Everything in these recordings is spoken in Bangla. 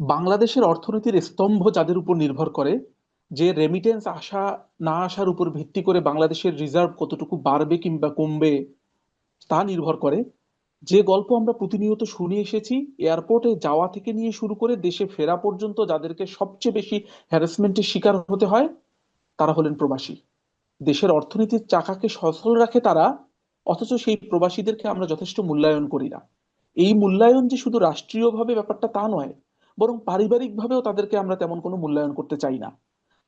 বাংলাদেশের অর্থনীতির স্তম্ভ যাদের উপর নির্ভর করে, যে রেমিটেন্স আসা না আসার উপর ভিত্তি করে বাংলাদেশের রিজার্ভ কতটুকু বাড়বে কিংবা কমবে তা নির্ভর করে, যে গল্প আমরা প্রতিনিয়ত শুনে এসেছি, এয়ারপোর্টে যাওয়া থেকে নিয়ে শুরু করে দেশে ফেরা পর্যন্ত যাদেরকে সবচেয়ে বেশি হ্যারাসমেন্টের শিকার হতে হয় তারা হলেন প্রবাসী। দেশের অর্থনীতির চাকাকে সচল রাখে তারা, অথচ সেই প্রবাসীদেরকে আমরা যথেষ্ট মূল্যায়ন করি না। এই মূল্যায়ন যে শুধু রাষ্ট্রীয়ভাবে ব্যাপারটা তা নয়, বরং পারিবারিকভাবেও তাদেরকে আমরা তেমন কোনো মূল্যায়ন করতে চাই না।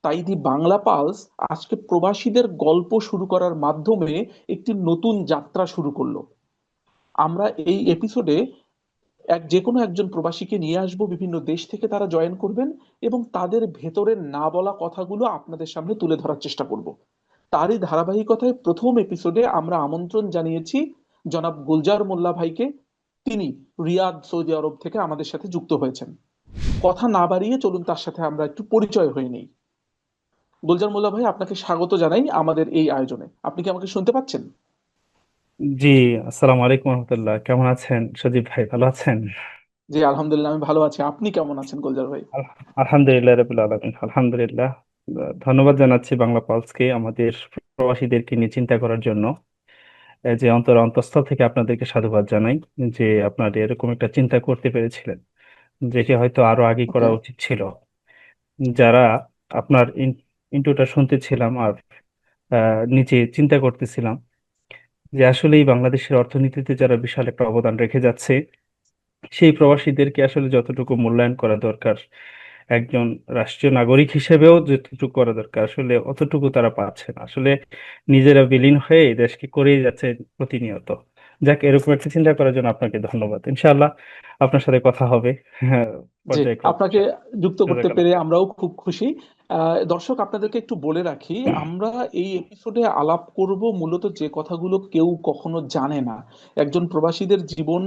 তাই দি বাংলা পালস আজকে প্রবাসীদের গল্প শুরু করার মাধ্যমে একটি নতুন যাত্রা শুরু করলো। আমরা এই এপিসোডে যে কোনো একজন প্রবাসীকে নিয়ে আসবো, বিভিন্ন দেশ থেকে তারা জয়েন করবেন এবং তাদের ভেতরের না বলা কথাগুলো আপনাদের সামনে তুলে ধরার চেষ্টা করব। তারই ধারাবাহিকতায় প্রথম এপিসোডে আমরা আমন্ত্রণ জানিয়েছি জনাব গুলজার মোল্লা ভাইকে। তিনি রিয়াদ, সৌদি আরব থেকে আমাদের সাথে যুক্ত হয়েছেন। কথা না বাড়িয়ে চলুন তার সাথে আমরা একটু পরিচয় হয়ে নেই। গুলজার মোল্লা ভাই, আপনাকে স্বাগত জানাই আমাদের এই আয়োজনে। আপনি কি আমাকে শুনতে পাচ্ছেন? জি, আসসালামু আলাইকুম রহমতুল্লাহ। কেমন আছেন সজীব ভাই, ভালো আছেন? জি আলহামদুলিল্লাহ, আমি ভালো আছি। আপনি কেমন আছেন গুলজার ভাই? আলহামদুলিল্লাহ রাব্বিল আলামিন, আলহামদুলিল্লাহ। ধন্যবাদ জানাচ্ছি বাংলা পালসকে আমাদের প্রবাসীদেরকে নিয়ে চিন্তা করার জন্য। এই যে অন্তঃস্থল থেকে আপনাদেরকে সাধুবাদ জানাই যে আপনারা এরকম একটা চিন্তা করতে পেরেছিলেন, যেটি হয়তো আরো আগে ওকে। করা উচিত ছিল। যারা আপনার ইন্ট্রোটা শুনতেছিলাম আর নিচে চিন্তা করতেছিলাম যে আসলেই বাংলাদেশের অর্থনীতিতে যারা বিশাল একটা অবদান রেখে যাচ্ছে, সেই প্রবাসীদেরকে আসলে যতটুকু মূল্যায়ন করা দরকার, একজন রাষ্ট্রীয় নাগরিক হিসেবেও যতটুকু করা দরকার, আসলে অতটুকু তারা পাচ্ছে না। আসলে নিজেরা বিলীন হয়ে এই দেশকে করেই যাচ্ছে প্রতিনিয়ত। যাক, এরকম একটা চিন্তা করার জন্য আপনাকে ধন্যবাদ। ইনশাআল্লাহ আপনার সাথে কথা হবে। হ্যাঁ, জি, পর্যায়ক্রমে আপনাকে যুক্ত করতে জাজাকাল্লাহ পেরে খাইর। আমরাও খুব খুশি। দর্শক, আপনাদেরকে একটু বলে রাখি, আমরা এই এপিসোডে আলাপ করব মূলত যে কথাগুলো কেউ কখনো জানে না। একজন প্রবাসীদের জীবন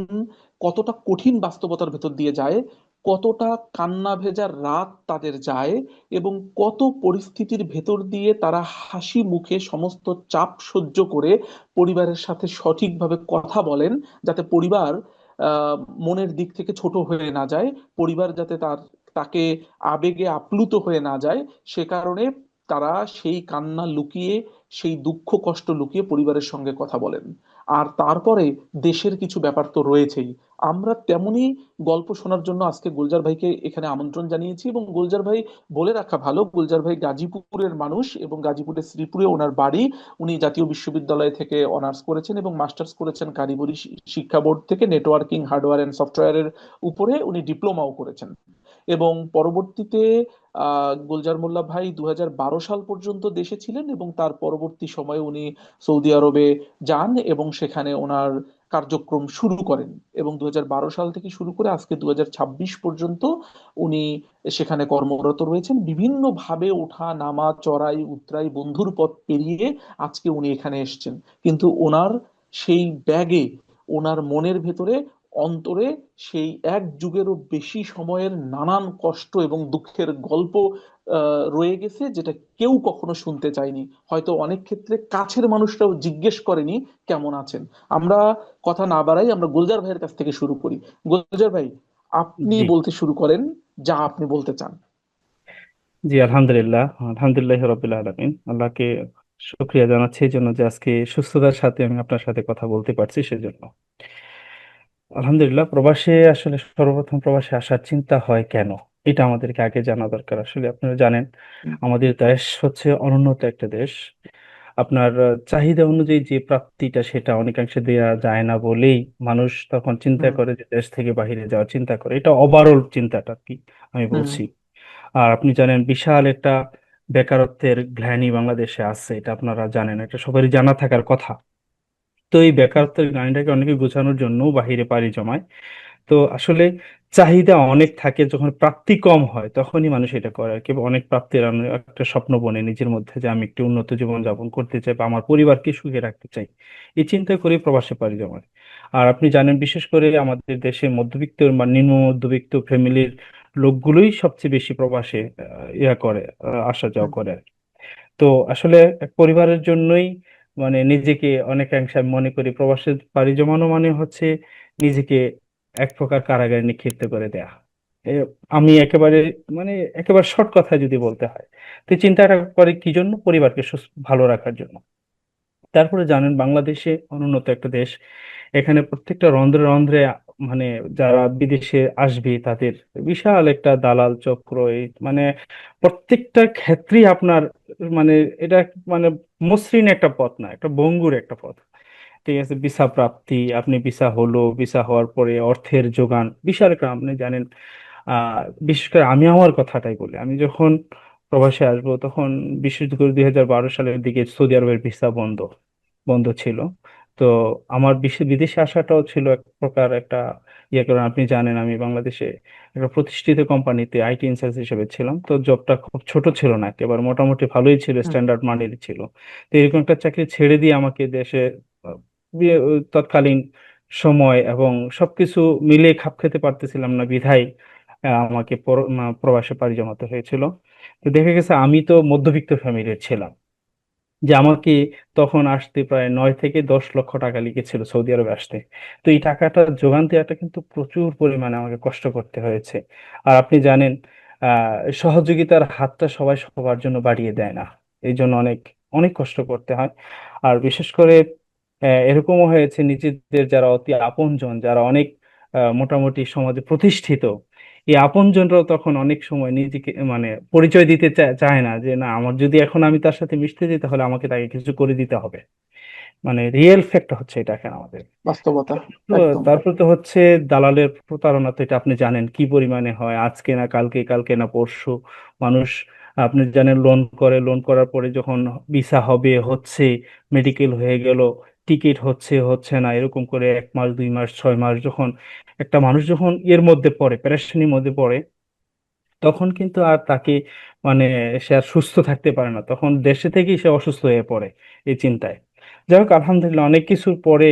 কতটা কঠিন বাস্তবতার ভেতর দিয়ে যায়, কতটা কান্না ভেজা রাত তাদের যায়, এবং কত পরিস্থিতির ভেতর দিয়ে তারা হাসি মুখে সমস্ত চাপ সহ্য করে পরিবারের সাথে সঠিকভাবে কথা বলেন, যাতে পরিবার আহ মনের দিক থেকে ছোট হয়ে না যায়, পরিবার যাতে তাকে আবেগে আপ্লুত হয়ে না যায়। সে কারণে তারা সেই কান্না লুকিয়ে, সেই দুঃখ কষ্ট লুকিয়ে পরিবারের সঙ্গে কথা বলেন। আর তারপরে দেশের কিছু ব্যাপার তো রয়েছেই। আমরা তেমনি গল্প শোনার জন্য আজকে গুলজার ভাইকে এখানে আমন্ত্রণ জানিয়েছি। এবং গুলজার ভাই, বলে রাখা ভালো, গুলজার ভাই গাজীপুরের মানুষ এবং গাজীপুরের শ্রীপুরে ওনার বাড়ি। উনি জাতীয় বিশ্ববিদ্যালয় থেকে অনার্স করেছেন এবং মাস্টার্স করেছেন কারিগরি শিক্ষা বোর্ড থেকে নেটওয়ার্কিং হার্ডওয়্যার অ্যান্ড সফটওয়্যারের উপরে। উনি ডিপ্লোমাও করেছেন এবং পরবর্তীতে গুলজার মোল্লা ভাই 2012 সাল পর্যন্ত দেশে ছিলেন এবং তার পরবর্তী সময়ে উনি সৌদি আরবে যান এবং সেখানে ওনার কার্যক্রম শুরু করেন। এবং 2012 সাল থেকে শুরু করে আজকে 2026 পর্যন্ত উনি সেখানে কর্মরত রয়েছেন। বিভিন্ন ভাবে ওঠা নামা, চড়াই উতরাই, বন্ধুর পথ পেরিয়ে আজকে উনি এখানে এসেছেন। কিন্তু ওনার সেই ব্যাগে, ওনার মনের ভেতরে, অন্তরে সেই এক যুগেরও বেশি সময়ের নানান কষ্ট এবং দুঃখের গল্প রয়ে গেছে, যেটা কেউ কখনো শুনতে চায়নি। হয়তো অনেক ক্ষেত্রে কাছের মানুষরাও জিজ্ঞেস করেনি কেমন আছেন। আমরা কথা না বাড়াই, আমরা গুলজার ভাইয়ের কাছ থেকে শুরু করি। গুলজার ভাই, আপনি জি, বলতে শুরু করেন যা আপনি বলতে চান। জি, আলহামদুলিল্লাহ, আলহামদুলিল্লাহ রাব্বিল আলামিন। আল্লাহকে শুকরিয়া জানাচ্ছি এই জন্য যে আজকে সুস্থতার সাথে আমি আপনার সাথে কথা বলতে পারছি সেজন্য। আলহামদুলিল্লাহ। প্রবাসে আসলে সর্বপ্রথম প্রবাসে আসার চিন্তা হয় কেন, এটা আমাদেরকে আগে জানা দরকার। আসলে আপনারা জানেন আমাদের দেশ হচ্ছে অনুন্নত একটা দেশ। আপনার চাহিদা অনুযায়ী যে প্রাপ্তিটা সেটা অনেকাংশে দেয়া যায় না বলেই মানুষ তখন চিন্তা হুম। করে যে দেশ থেকে বাইরে যাওয়ার চিন্তা করে। এটা ওভারঅল চিন্তাটা কি আমি হুম। বলছি। আর আপনি জানেন বিশাল একটা বেকারত্বের গ্লানি বাংলাদেশে আছে, এটা আপনারা জানেন, এটা সবারই জানা থাকার কথা। তো এই বেকারত্বের গ্লানিটাকে অনেকে বোঝানোর জন্য বাইরে পাড়ি জমায়। তো আসলে চাহিদা অনেক থাকে, যখন প্রাপ্তি কম হয় তখনই মানুষ এটা করে আর কি। অনেক প্রাপ্তির একটা স্বপ্ন বনে নিজের মধ্যে যে আমি একটি উন্নত জীবন যাপন করতে চাই বা আমার পরিবারকে সুখে রাখতে চাই, এই চিন্তা করে প্রবাসে পাড়ি জমায়। আর আপনি জানেন বিশেষ করে আমাদের দেশে মধ্যবিত্ত বা নিম্ন মধ্যবিত্ত ফ্যামিলির লোকগুলোই সবচেয়ে বেশি প্রবাসে ইয়া করে, আসা যাওয়া হুম। করে আর কি। তো আসলে এক পরিবারের জন্যই মানে নিজেকে অনেকাংশে আমি মনে করি প্রবাসে পাড়ি জমানো মানে হচ্ছে নিজেকে এক প্রকার কারাগারে নিক্ষিপ্ত করে দেয়া। এ, আমি একেবারে মানে একেবারে শর্ট কথায় যদি বলতে হয়, তো এই চিন্তাটা করে কি জন্য? পরিবারকে ভালো রাখার জন্য। তারপরে জানেন বাংলাদেশে অনুন্নত একটা দেশ, এখানে প্রত্যেকটা রন্ধ্রে রন্ধ্রে মানে যারা বিদেশে আসবে তাদের বিশাল একটা দালাল চক্র, এই মানে প্রত্যেকটা ক্ষেত্রেই আপনার মানে এটা মানে মসৃণ একটা পথ না, একটা ভঙ্গুর একটা পথ। ঠিক আছে, ভিসা প্রাপ্তি, আপনি ভিসা হলো, ভিসা হওয়ার পরে অর্থের যোগান বিশাল একটা, আপনি জানেন। আহ বিশেষ করে আমি আমার কথাটাই বলি, আমি যখন প্রবাসে আসবো তখন বিশেষ করে 2012 সালের দিকে সৌদি আরবের ভিসা বন্ধ বন্ধ ছিল। তো আমার বিদেশে আসাটাও ছিল এক প্রকার একটা ইয়ে, কারণ আপনি জানেন আমি বাংলাদেশে একটা প্রতিষ্ঠিত কোম্পানিতে আইটি ইনচার্জ হিসেবে ছিলাম। তো জবটা খুব ছোট ছিল না, একেবারে মোটামুটি ভালোই ছিল, হুম। স্ট্যান্ডার্ড মানের ছিল। তো এরকম একটা চাকরি ছেড়ে দিয়ে আমাকে দেশে তৎকালীন সময় এবং সবকিছু মিলিয়ে খাপ খেতে পারতেছিলাম না বিধায় আমাকে প্রবাসে পাড়ি জমাতে হয়েছিল। তো দেখা গেছে আমি তো মধ্যবিত্ত ফ্যামিলির ছিলাম, যে আমাকে তখন আসতে প্রায় 9 থেকে 10 লক্ষ টাকা লিখেছিল সৌদি আরবে আসতে। তো এই টাকাটা যোগান দেওয়াটা কিন্তু প্রচুর পরিমাণে আমাকে কষ্ট করতে হয়েছে। আর আপনি জানেন সহযোগিতার হাতটা সবাই সবার জন্য বাড়িয়ে দেয় না, এই জন্য অনেক অনেক কষ্ট করতে হয়। আর বিশেষ করে এরকমও হয়েছে নিজেদের যারা অতি আপনজন, যারা অনেক মোটামুটি সমাজে প্রতিষ্ঠিত, এই আপনজনরাও তখন অনেক সময় নিজেকে মানে পরিচয় দিতে চায় না, যে না আমার যদি এখন আমি তার সাথে মিশতে যাই তাহলে আমাকে তাকে কিছু করে দিতে হবে। মানে রিয়েল ফ্যাক্ট হচ্ছে এটা এখন আমাদের। বাস্তবতা। তো একদম। তারপর তো হচ্ছে দালালের প্রতারণা, তো এটা আপনি জানেন কি পরিমাণে হয়, আজকে না কালকে, কালকে না পরশু। মানুষ, আপনি জানেন, লোন করে, লোন করার পরে যখন ভিসা হবে হচ্ছে, মেডিকেল হয়ে গেল, টিকিট হচ্ছে হচ্ছে না, এরকম করে 1 মাস 2 মাস 6 মাস যখন একটা মানুষ যখন এর মধ্যে পড়ে, পেরেশানির মধ্যে পড়ে, তখন কিন্তু আর তাকে মানে সে আর সুস্থ থাকতে পারে না, তখন দেশে থেকেই সে অসুস্থ হয়ে পড়ে এই চিন্তায়। যাই হোক, আলহামদুলিল্লাহ অনেক কিছুর পরে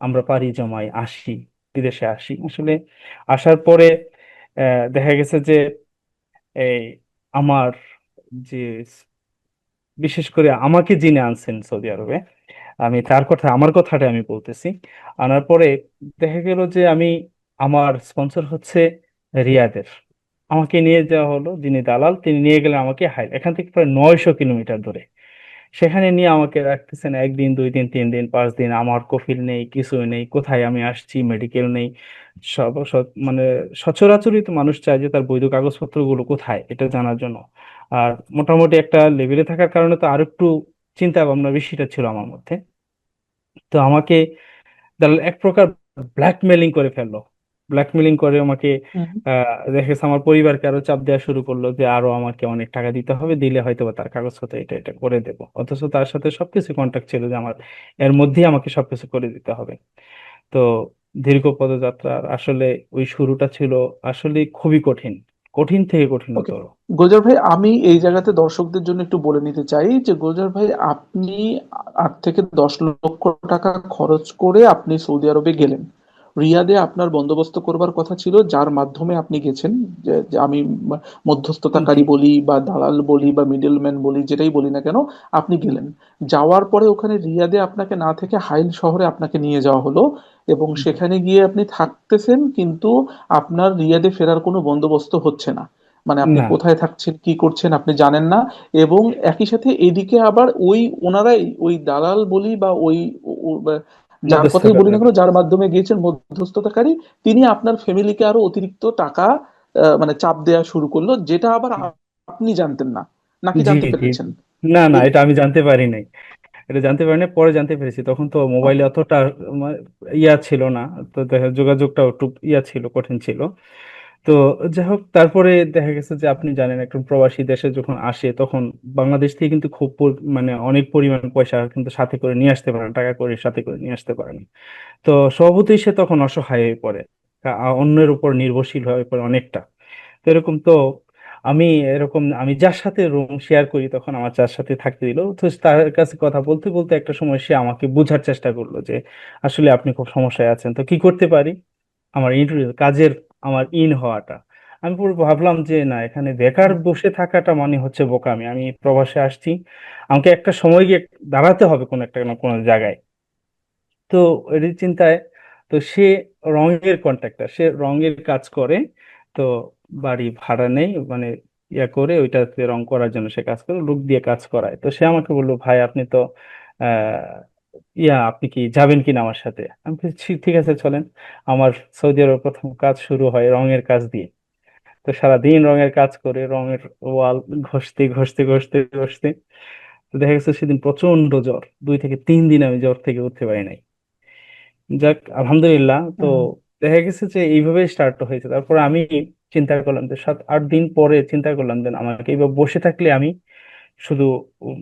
আমরা পাড়ি জমাই, আসি, বিদেশে আসি আসলে। আসার পরে দেখা গেছে যে এই আমার যে বিশেষ করে আমাকে যিনি আনছেন সৌদি আরবে, আমি তার কথা, আমার কথাটা আমি বলতেছি। আনার পরে দেখা গেল যে আমি, আমার স্পন্সর হচ্ছে রিয়াদের, আমাকে নিয়ে যাওয়া হলো, যিনি দালাল তিনি নিয়ে গেলেন আমাকে এখান থেকে প্রায় 900 কিলোমিটার দূরে। সেখানে নিয়ে আমাকে রাখতেছেন 1 দিন 2 দিন 3 দিন 5 দিন, আমার কফিল নেই, কিছু নেই, কোথায় আমি আসছি, মেডিকেল নেই। মানে সচরাচরই তো মানুষ চায় যে তার বৈধ কাগজপত্র গুলো কোথায় এটা জানার জন্য। আর মোটামুটি একটা লেভেলে থাকার কারণে তো আর একটু চিন্তা ভাবনা বেশিটা ছিল আমার মধ্যে। তো আমাকে দালাল এক প্রকার ব্ল্যাকমেলিং করে ফেললো, ব্ল্যাকমেলিং করে আমাকে হুম। দেখা গেছে আমার পরিবারকে আরো চাপ দেওয়া শুরু করলো যে আরো আমাকে অনেক টাকা দিতে হবে, দিলে হয়তো বা তার কাগজপত্র এটা এটা করে দেবো, অথচ তার সাথে সবকিছু কন্ট্যাক্ট ছিল যে আমার এর মধ্যেই আমাকে সবকিছু করে দিতে হবে। তো দীর্ঘ পদযাত্রার আসলে ওই শুরুটা ছিল আসলে খুবই কঠিন, কঠিন থেকে ওকে। কঠিনতর। গোজার ভাই, আমি এই জায়গাতে দর্শকদের জন্য একটু বলে নিতে চাই যে গোজার ভাই, আপনি 8 থেকে 10 লক্ষ টাকা খরচ করে আপনি সৌদি আরবে গেলেন। রিয়াদে আপনার বন্দোবস্ত করবার কথা ছিল, যার মাধ্যমে আপনি গেছেন। যে আমি জি। মধ্যস্থতাকারী বলি বা দালাল বলি বা মিডলম্যান বলি, যেটাই বলি না কেন, আপনি গেলেন। যাওয়ার পরে ওখানে রিয়াদে আপনাকে না থেকে হাইল শহরে আপনাকে নিয়ে যাওয়া হলো, এবং সেখানে গিয়ে আপনি থাকতেছেন, কিন্তু আপনার রিয়াদে ফেরার কোনো বন্দোবস্ত হচ্ছে না। মানে আপনি না কোথায় থাকছেন, কি করছেন আপনি জানেন না। এবং একই সাথে এদিকে আবার ওই ওনারাই, ওই দালাল বলি বা ওই বা যার কথাই বলি না মধ্যস্থতাকারী। কেন, যার মাধ্যমে গিয়েছেন মধ্যস্থতাকারী, তিনি আপনার ফ্যামিলিকে আরো অতিরিক্ত টাকা মানে চাপ দেওয়া শুরু করলো, যেটা আবার আপনি জানতেন না, নাকি জি জানতে জি। পেরেছেন? না না, এই এটা আমি জানতে পারি নাই, এটা জানতে পারি না, পরে জানতে পেরেছি, তখন তো মোবাইলে ওকে। অতটা ইয়া ছিল না। তো দেখা যোগাযোগটা একটু ইয়া ছিল, কঠিন ছিল। তো যাই হোক, তারপরে দেখা গেছে যে আপনি জানেন একজন প্রবাসী দেশে যখন আসে তখন বাংলাদেশ থেকে কিন্তু খুব মানে অনেক পরিমাণ পয়সা কিন্তু সাথে করে নিয়ে আসতে পারে না, টাকা করে সাথে করে নিয়ে আসতে পারে না। তো স্বভাবতই সে তখন অসহায় হয়ে পড়ে, অন্যের উপর নির্ভরশীল হয়ে পড়ে অনেকটা। তো এরকম তো আমি, এরকম আমি যার সাথে রুম শেয়ার করি তখন আমার যার সাথে থাকতে দিল, তো তার কাছে কথা বলতে বলতে একটা সময় সে আমাকে বোঝার চেষ্টা করলো যে আসলে আপনি খুব সমস্যায় আছেন, তো কি করতে পারি। আমার ইন্টারভিউ কাজের, আমার হওয়াটা, আমি পুরো ভাবলাম যে না, এখানে বেকার বসে থাকাটা মানে হচ্ছে বোকামি, আমি প্রবাসে আসছি, আমাকে একটা সময় গিয়ে দাঁড়াতে হবে কোনো একটা না কোনো জায়গায়। তো এর চিন্তায়, তো সে রঙের কন্ট্রাক্টর, সে রঙের কাজ করে। তো বাড়ি ভাড়া নেই, মানে ইয়া করে ওইটাতে রং করার জন্য সে কাজ করে, লোক দিয়ে কাজ করায়। তো সে আমাকে বললো, ভাই আপনি তো আপনি কি যাবেন কিনা আমার সাথে? আমি বলছি ঠিক আছে চলেন। আমার সৌদি আরবের প্রথম কাজ শুরু হয় রঙের কাজ দিয়ে। তো সারাদিন রঙের কাজ করে রঙের ওয়াল ঘষতে ঘষতে ঘষতে ঘষতে তো দেখা গেছে সেদিন প্রচন্ড জ্বর, 2 থেকে 3 দিন আমি জ্বর থেকে উঠতে পারি নাই। যাক আলহামদুলিল্লাহ। তো হুম, দেখা গেছে যে এইভাবে স্টার্ট হয়েছে। তারপর আমি চিন্তা করলাম যে 7-8 দিন পরে চিন্তা করলাম যে আমাকে এইভাবে বসে থাকলে আমি শুধু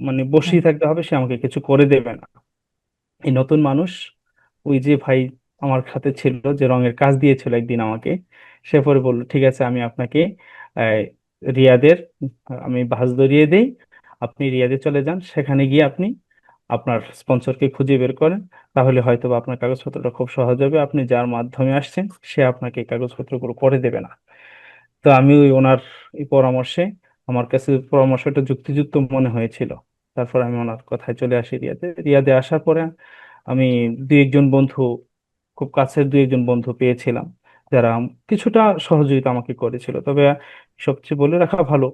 মানে হুম, বসেই থাকতে হবে, সে আমাকে কিছু করে দেবে না। এই নতুন মানুষ, ওই যে ভাই আমার সাথে ছিল, যে রঙের কাজ দিয়েছিল একদিন আমাকে, সে পরে বললো ঠিক আছে আমি আপনাকে আহ, রিয়াদের আমি বাস ধরিয়ে দেই, আপনি রিয়াদে চলে যান, সেখানে গিয়ে আপনি আপনার স্পন্সরকে খুঁজে বের করেন, তাহলে হয়তো বা আপনার কাগজপত্রটা খুব সহজ হবে, আপনি যার মাধ্যমে আসছেন সে আপনাকে এই কাগজপত্রগুলো করে দেবে না। তো আমি ওই ওনার এই পরামর্শে, আমার কাছে পরামর্শটা যুক্তিযুক্ত মনে হয়েছিল, তারপর আমি ওনার কথায় চলে আসি রিয়াদে। রিয়াদে আসার পরে আমি দুই একজন বন্ধু, খুব কাছের দুই একজন বন্ধু পেয়েছিলাম, যারা কিছুটা সহযোগিতা আমাকে করেছিল। তবে সবচেয়ে বলে রাখা ভালো,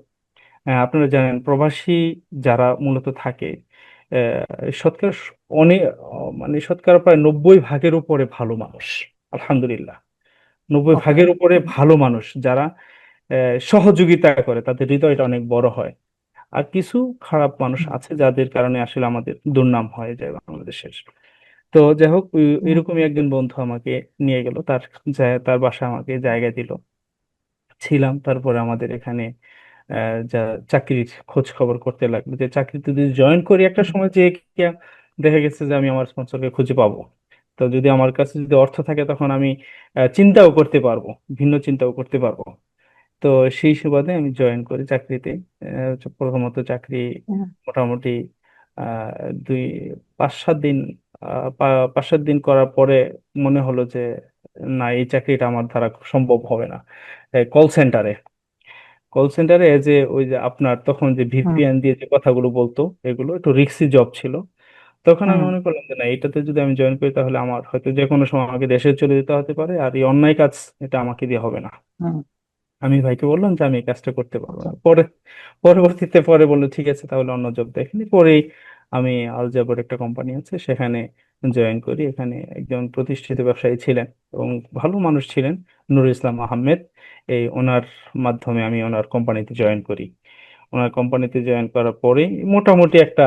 আপনারা জানেন প্রবাসী যারা মূলত থাকে, শতকরা অনেক মানে শতকরা প্রায় 90 ভাগের উপরে ভালো মানুষ, আলহামদুলিল্লাহ। নব্বই ওকে, ভাগের উপরে ভালো মানুষ যারা সহযোগিতা করে, তাদের হৃদয়টা অনেক বড় হয়। আর কিছু খারাপ মানুষ হুম, আছে যাদের কারণে আসলে আমাদের দুর্নাম হয়ে যায় বাংলাদেশের। তো যাই হোক, হুম, এরকমই একজন বন্ধু আমাকে নিয়ে গেল, তার বাসা আমাকে জায়গা দিল, ছিলাম। তারপরে আমাদের এখানে যা চাকরির খোঁজ খবর করতে লাগলো, যে চাকরিতে যদি জয়েন করি একটা হুম, সময়, যে দেখা গেছে যে আমি আমার স্পন্সরকে খুঁজে পাবো। তো যদি আমার কাছে যদি অর্থ থাকে তখন আমি চিন্তাও করতে পারবো, ভিন্ন চিন্তাও করতে পারবো। তো সেই সুবাদে আমি জয়েন করি চাকরিতে। প্রথমত চাকরি হুম, মোটামুটি আহ, দুই 5-7 দিন, 5-7 দিন করার পরে মনে হলো যে না, এই চাকরিটা আমার দ্বারা সম্ভব হবে না। কল সেন্টারে যে ওই যে আপনার তখন যে হুম, ভিপিএন দিয়ে যে কথাগুলো বলতো, এগুলো একটু রিস্কি জব ছিল। তখন আমি হুম, মনে করলাম যে না, এটাতে যদি আমি জয়েন করি তাহলে আমার হয়তো যে কোনো সময় আমাকে দেশে চলে যেতে হতে পারে, আর এই অন্যায় কাজ এটা আমাকে দিয়ে হবে না। হুম, আমি ভাইকে বললাম যে আমি এই কাজটা করতে পারবো আচ্ছা, না। পরবর্তীতে বললো ঠিক আছে তাহলে অন্য জব দেখেনি। পরেই আমি আলজাবর একটা কোম্পানি আছে সেখানে জয়েন করি। এখানে একজন প্রতিষ্ঠিত ব্যবসায়ী ছিলেন এবং ভালো মানুষ ছিলেন, নুরুল ইসলাম আহমেদ। এই ওনার মাধ্যমে আমি ওনার কোম্পানিতে জয়েন করি। ওনার কোম্পানিতে জয়েন করার পরে মোটামুটি একটা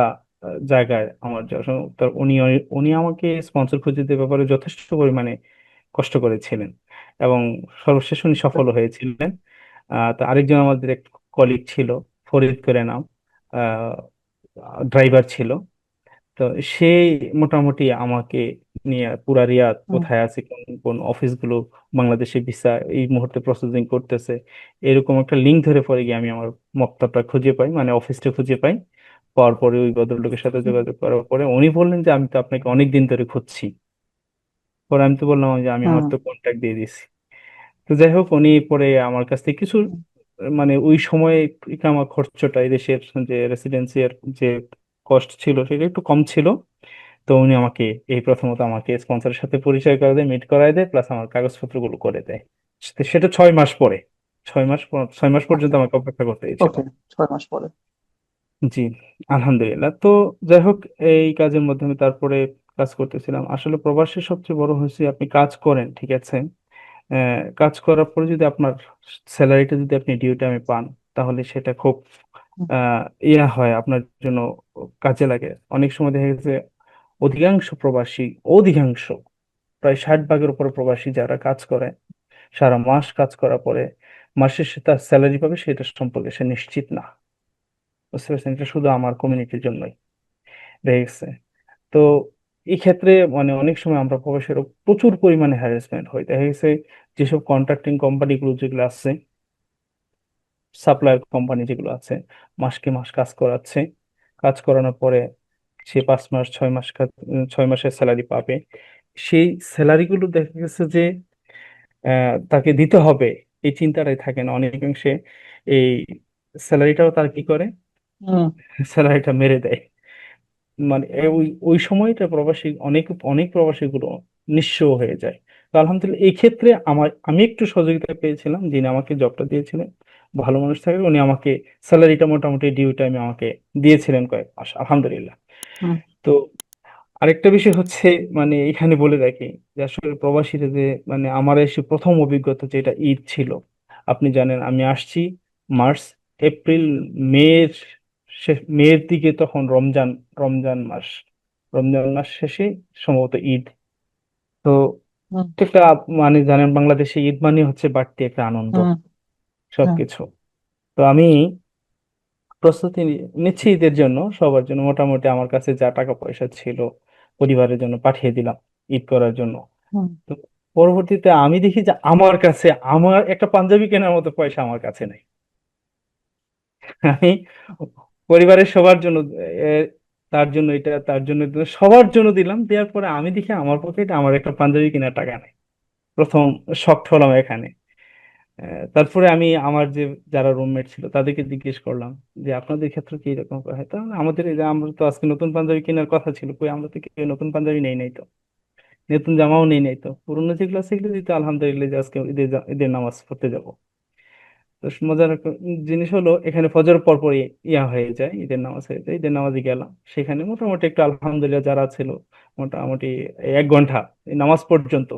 জায়গায় আমার যাওয়া উনি উনি আমাকে স্পন্সর খুঁজে দেওয়ার ব্যাপারে যথেষ্ট পরিমাণে কষ্ট করেছিলেন এবং সর্বশেষ উনি সফল হয়েছিলেন। তো আরেকজন আমাদের এক কলিগ ছিল, ফরিদ করে নাম, ড্রাইভার ছিল। তো সেই মোটামুটি আমাকে নিয়ে পুরা রিয়াদ হুম, কোথায় আছে, কোন কোন অফিসগুলো বাংলাদেশে ভিসা এই মুহূর্তে প্রসেসিং করতেছে, এরকম একটা লিঙ্ক ধরে পরে গিয়ে আমি আমার মক্তবটা খুঁজে পাই, মানে অফিসটা খুঁজে পাই। পাওয়ার পরে ওই ভদ্রলোকের সাথে হুম, যোগাযোগ করার পরে উনি বললেন যে আমি তো আপনাকে অনেক দিন ধরে খুঁজছি। পরে আমি তো বললাম যে আমি আমার হুম, তো কন্ট্যাক্ট দিয়ে দিছি। তো যাই হোক, উনি পরে আমার কাছ থেকে কিছু হুম, মানে ওই সময়ে ইকামা খরচটা, এই দেশের যে রেসিডেন্সিয়ার যে কস্ট ছিল সেটা একটু কম ছিল। তো উনি আমাকে প্রথমত আমাকে স্পন্সরের সাথে পরিচয় করে দেয়, মিট করায় দেয়, প্লাস আমার কাগজপত্রগুলো করে দেয়। সেটা 6 মাস পরে, 6 মাস পর্যন্ত আচ্ছা, আমাকে অপেক্ষা করতে হয়েছিল। ওকে, 6 মাস পরে, জি, আলহামদুলিল্লাহ। তো যাই হোক, এই কাজের মাধ্যমে তারপরে কাজ করতেছিলাম। আসলে প্রবাসী সবচেয়ে বড় হয়েছে আপনি কাজ করেন ঠিক আছে, কাজ করার পরে যদি আপনার স্যালারিটা যদি আপনি ডিউ টাইমে পান, তাহলে সেটা খুব হুম, আহ হয় আপনার জন্য, কাজে লাগে। অনেক সময় দেখা গেছে অধিকাংশ প্রবাসী, অধিকাংশ প্রায় 60 ভাগের উপর প্রবাসী যারা কাজ করে, সারা মাস কাজ করার পরে মাসের সে তার স্যালারি পাবে সেটা সম্পর্কে সে নিশ্চিত না। বুঝতে পারছেন, এটা শুধু আমার কমিউনিটির জন্যই দেখা গেছে। তো এই ক্ষেত্রে মানে অনেক সময় আমরা প্রবাসীরা প্রচুর পরিমাণে হ্যারাসমেন্ট হয়, দেখা গেছে যেসব কন্ট্রাক্টিং কোম্পানিগুলো যেগুলো আছে, সাপ্লায়ার কোম্পানি যেগুলো আছে, মাসকে মাস কাজ করাচ্ছে, কাজ করানোর পরে সে 5 মাস 6 মাস 6 মাসের স্যালারি পাবে। সেই স্যালারিগুলো দেখা গেছে যে তাকে দিতে হবে, এই চিন্তাটাই থাকে না অনেকাংশে। এই স্যালারিটাও তার কি করে, হুম, স্যালারিটা মেরে দেয়। মানে ওই ওই সময়টা প্রবাসী, অনেক অনেক প্রবাসী গুলো নিঃস্ব হয়ে যায়। তো আলহামদুলিল্লাহ এই ক্ষেত্রে আমি একটু সহযোগিতা পেয়েছিলাম, যিনি আমাকে জবটা দিয়েছিলেন ভালো মানুষ থাকে, উনি আমাকে স্যালারিটা মোটামুটি ডিউ টাইমে আমাকে দিয়েছিলেন কয়েক মাস, আলহামদুলিল্লাহ। হুম তো আরেকটা বিষয় হচ্ছে, মানে এখানে বলে রাখি যে আসলে প্রবাসীরা যে, মানে আমার এসে প্রথম অভিজ্ঞতা যেটা ঈদ ছিল। আপনি জানেন আমি আসছি মার্চ, এপ্রিল, মের মের দিকে, তখন রমজান, রমজান মাস রমজান মাস শেষে সম্ভবত ঈদ। তো হুম একটা, মানে জানেন বাংলাদেশে ঈদ মানে হচ্ছে বাড়তি একটা আনন্দ, হুম হুম সবকিছু। তো আমি প্রস্তুতি নিচ্ছি ঈদের জন্য, সবার জন্য মোটামুটি আমার কাছে যা টাকা পয়সা ছিল পরিবারের জন্য পাঠিয়ে দিলাম ঈদ করার জন্য। হুম তো পরবর্তীতে আমি দেখি যে আমার কাছে আমার একটা পাঞ্জাবি কেনার মতো পয়সা আমার কাছে নেই। আমি পরিবারের সবার জন্য, এ, তার জন্য এটা, তার জন্য এটা, সবার জন্য দিলাম, দেওয়ার পরে আমি দেখি আমার পকেটে আমার একটা পাঞ্জাবি কেনার টাকা নেই। প্রথম শকড হলাম এখানে। তারপরে আমি আমার যে যারা রুমমেট ছিল তাদেরকে জিজ্ঞেস করলাম যে আপনাদের ক্ষেত্রে কি এরকম হয়, তা আমাদের এই যে আমরা তো আজকে নতুন পাঞ্জাবি কেনার কথা ছিল, কই আমরা তো কেউ নতুন পাঞ্জাবি নেই নাই তো, নতুন জামাও নেই নাই তো, পুরোনো যেগুলো আছে সেগুলো দিতে আলহামদুলিল্লাহ, যে আজকে ঈদের ঈদের নামাজ পড়তে যাব। তো মজার একটা জিনিস হলো, এখানে ফজর পর পরই ইয়া হয়ে যায়, ঈদের নামাজ হয়ে যায়, ঈদের নামাজে গেলাম, সেখানে মোটামুটি একটু আলহামদুলিল্লাহ যারা ছিল মোটামুটি 1 ঘন্টা এই নামাজ পর্যন্ত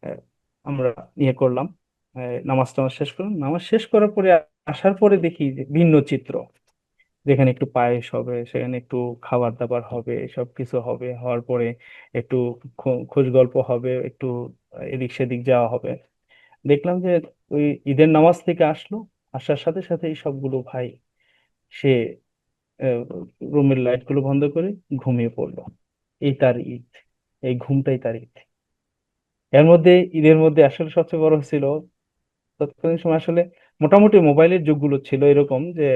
আহ, আমরা ইয়ে করলাম, নামাজ টামাজ শেষ করলাম, নামাজ শেষ করার পরে আসার পরে দেখি যে ভিন্ন চিত্র, যেখানে একটু পায়েস হবে, সেখানে একটু খাবার দাবার হবে, সব কিছু হবে, হওয়ার পরে একটু খোঁজ গল্প হবে, একটু এদিক সেদিক যাওয়া হবে। দেখলাম যে ওই ঈদের নামাজ থেকে আসলো, আসার সাথে সাথে এই সবগুলো ভাই সে রুমের লাইট গুলো বন্ধ করে ঘুমিয়ে পড়লো। এই তার ঈদ, এই ঘুমটাই তার ঈদ। এর মধ্যে ঈদের মধ্যে আসলে সবচেয়ে বড় ছিল, তৎকালীন সময় আসলে মোটামুটি মোবাইলের যুগগুলো ছিল এরকম যে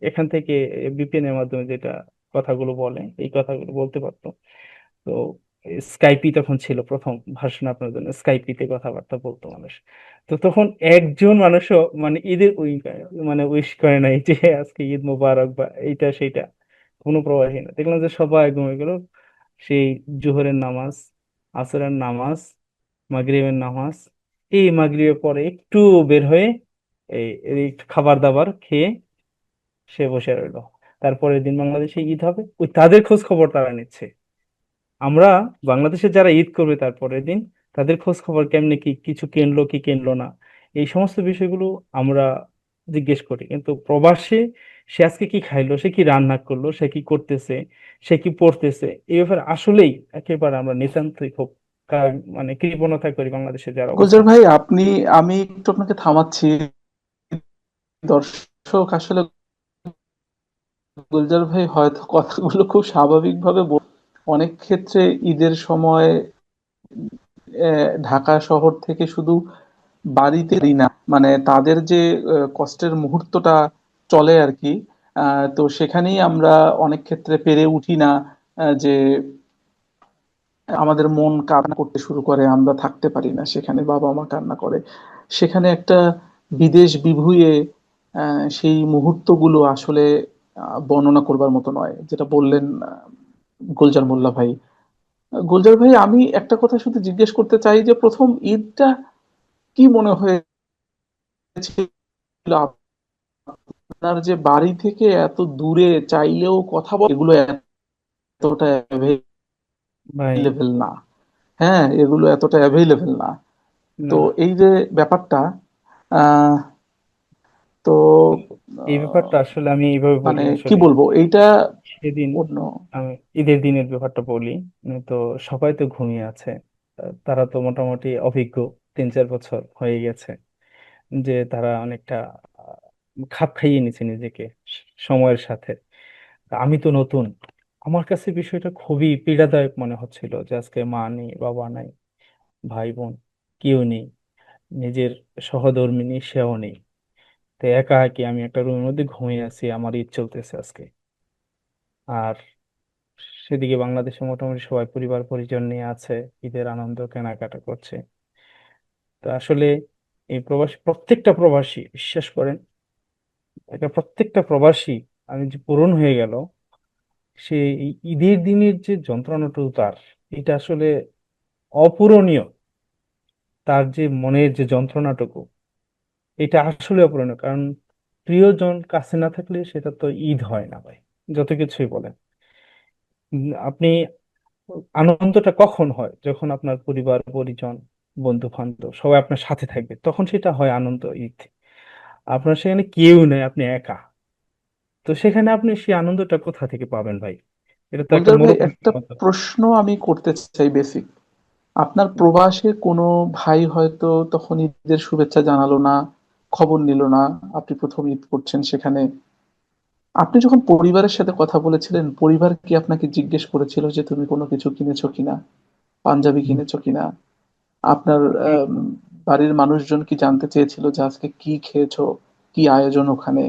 এখান থেকে ভিপিএন এর মাধ্যমে যেটা কথাগুলো বলে, এই কথাগুলো বলতে পারতো। তো স্কাইপি তখন ছিল প্রথম ভার্সন, আপনার জন্য স্কাইপিতে কথাবার্তা বলতো মানুষ। তো তখন একজন মানুষও মানে ঈদের মানে উইশ করে নাই যে আজকে ঈদ মোবারক বা এইটা সেইটা, কোনো প্রবাহী না। দেখলাম যে সবাই ঘুমিয়ে গেল। সেই জোহরের নামাজ, আসরের নামাজ, মাগরিবের নামাজ, এই মাগরিবের পরে একটু বের হয়ে এই এই একটু খাবার দাবার খেয়ে সে বসে রইলো। তারপরের দিন বাংলাদেশে ঈদ হবে, ওই তাদের খোঁজ খবর তারা নিচ্ছে। আমরা বাংলাদেশে যারা ঈদ করবে তারপরের দিন, তাদের খোঁজ খবর কেমনে, কি কিছু কিনলো কি কিনলো না, এই সমস্ত বিষয়গুলো আমরা জিজ্ঞেস করি। কিন্তু প্রবাসে সে আজকে কি খাইলো, সে কি রান্না করলো, সে কি করতেছে, সে কি পড়তেছে, এই ব্যাপারে আসলেই একেবারে আমরা নিতান্তই খুব মানে কৃপণতা করি বাংলাদেশে যারা গুলজার অবস্থান ভাই, করে। আমি একটু আপনাকে থামাচ্ছি। দর্শক আসলে গুলজার ভাই হয়তো কথাগুলো খুব স্বাভাবিকভাবে অনেক ক্ষেত্রে ঈদের সময় ঢাকা শহর থেকে শুধু বাড়িতে না, মানে তাদের যে কষ্টের মুহূর্তটা চলে আর কি, তো সেখানেই আমরা অনেক ক্ষেত্রে পেরে উঠি না, যে আমাদের মন কান্না করতে শুরু করে, আমরা থাকতে পারি না সেখানে, বাবা মা কান্না করে সেখানে, একটা বিদেশ বিভুঁইয়ে সেই মুহূর্তগুলো আসলে বর্ণনা করবার মতো নয়, যেটা বললেন গুলজার মোল্লা ভাই। গুলজার ভাই, আমি একটা কথা শুধু জিজ্ঞেস করতে চাই যে প্রথম ঈদটা কি মনে হয়েছিল আপনার, যে বাড়ি থেকে এত দূরে চাইলেও কথা বল, এগুলো এতটা ভাই, অ্যাভেলেবেল না। হ্যাঁ, এগুলো এতটা অ্যাভেলেবেল না। তো না, এই যে ব্যাপারটা, আহ তো এই আহ, ব্যাপারটা আসলে আমি এইভাবে বলি মানে কি আসলে। বলবো এইটা সেদিন অন্য। আমি ঈদের দিনের ব্যাপারটা বলি। তো সবাই তো ঘুমিয়ে আছে, তারা তো মোটামুটি অভিজ্ঞ, 3-4 বছর হয়ে গেছে, যে তারা অনেকটা খাপ খাইয়ে নিছে নিজেকে সময়ের সাথে। আমি তো নতুন, আমার কাছে বিষয়টা খুবই পীড়াদায়ক মনে হচ্ছিল যে আজকে মা নেই, বাবা নাই, ভাই বোন কেউ নেই, নিজের সহধর্মিণী সেও নেই। তো একা একই আমি একটা রুমের মধ্যে ঘুমিয়ে আছি, আমার ঈদ চলতেছে আজকে। আর সেদিকে বাংলাদেশে মোটামুটি সবাই পরিবার পরিজন নিয়ে আছে, ঈদের আনন্দ কেনাকাটা করছে। তো আসলে এই প্রবাসী, প্রত্যেকটা প্রবাসী বিশ্বাস করেন, এটা প্রত্যেকটা প্রবাসী, আমি যে পূরণ হয়ে গেল, সে এই ঈদের দিনের যে যন্ত্রণাটা তার, এটা আসলে অপূরণীয়। তার যে মনের যে যন্ত্রণাটুকু, এটা আসলে অপূরণীয়। কারণ প্রিয়জন কাছে না থাকলে সেটা তো ঈদ হয় না ভাই, যত কিছুই বলেন। আপনি আনন্দটা কখন হয়? যখন আপনার পরিবার পরিজন, বন্ধু বান্ধব সবাই আপনার সাথে থাকবে, তখন সেটা হয় আনন্দ, ঈদ। আপনার সেখানে কেউ নেই, আপনি একা। তো সেখানে আপনি সেই আনন্দটা কোথা থেকে পাবেন ভাই? এটা তো একটা গুলজার ভাই, একটা মরুভূমির মতো। প্রশ্ন আমি করতে চাই বেসিক। আপনার প্রবাসে কোনো ভাই হয়তো তখন ঈদের শুভেচ্ছা জানালো না, খবর নিল না, আপনি প্রথম ঈদ করছেন সেখানে। আপনি যখন পরিবারের সাথে কথা বলেছিলেন, পরিবার কি আপনাকে জিজ্ঞেস করেছিল যে তুমি কোনো কিছু কিনেছো কিনা, পাঞ্জাবি কিনেছো কিনা? আপনার আম, বাড়ির মানুষজন কি জানতে চেয়েছিল যে আজকে কি খেয়েছো, কি আয়োজন ওখানে?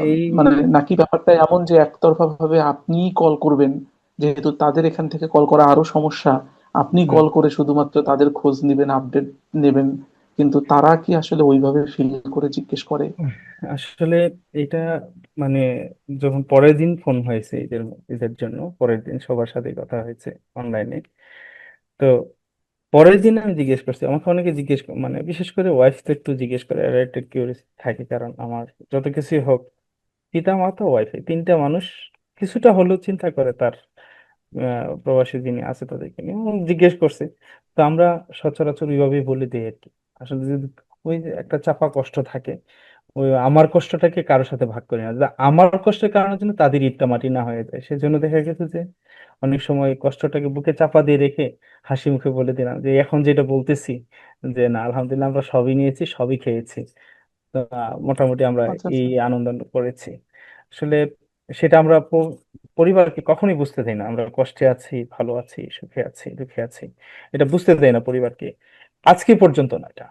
এই মানে নাকি ব্যাপারটা এমন যে একতরফা ভাবে আপনিই কল করবেন, যেহেতু তাদের এখান থেকে কল করা আরো সমস্যা, আপনি হুম, কল করে শুধুমাত্র তাদের খোঁজ নেবেন, আপডেট নেবেন, কিন্তু তারা কি আসলে ওইভাবে ফিল করে জিজ্ঞেস করে? আসলে এটা মানে যখন পরের দিন ফোন হয়েছে ঈদের, ঈদের জন্য পরের দিন সবার সাথে কথা হয়েছে অনলাইনে। তো পরের দিন আমি জিজ্ঞেস করছি, আমাকে অনেকে মানে বিশেষ করে ওয়াইফ তো একটু জিজ্ঞেস করে, আর একটা কিউরিয়াসিটি থাকে। কারণ আমার যত কিছুই হোক, পিতা মাতা ওয়াইফ, তিনটা মানুষ কিছুটা হলেও চিন্তা করে তার প্রবাসী যিনি আছে তাদেরকে নিয়ে, এবং জিজ্ঞেস করছে। তো আমরা সচরাচর ওইভাবেই বলে দিই আর কি। আসলে যদি ওই যে একটা চাপা কষ্ট থাকে, ওই আমার কষ্টটাকে কারোর সাথে ভাগ করি না, যদি আমার কষ্টের কারণের জন্য তাদের ইটটা মাটি না হয়ে যায়। সেজন্য দেখা গেছে যে অনেক সময় কষ্টটাকে বুকে চাপা দিয়ে রেখে হাসি মুখে বলে দিলাম যে এখন যেটা বলতেছি, যে না আলহামদুলিল্লাহ আমরা সবই নিয়েছি, সবই খেয়েছি। তো মোটামুটি আমরা আচ্ছা এই আচ্ছা। আনন্দ করেছি। আসলে সেটা আমরা পরিবারকে কখনোই বুঝতে দেই না, আমরা কষ্টে আছি, ভালো আছি, সুখে আছি, দুঃখে আছি, এটা বুঝতে দেয় না পরিবারকে। আজকে পর্যন্ত না এটা।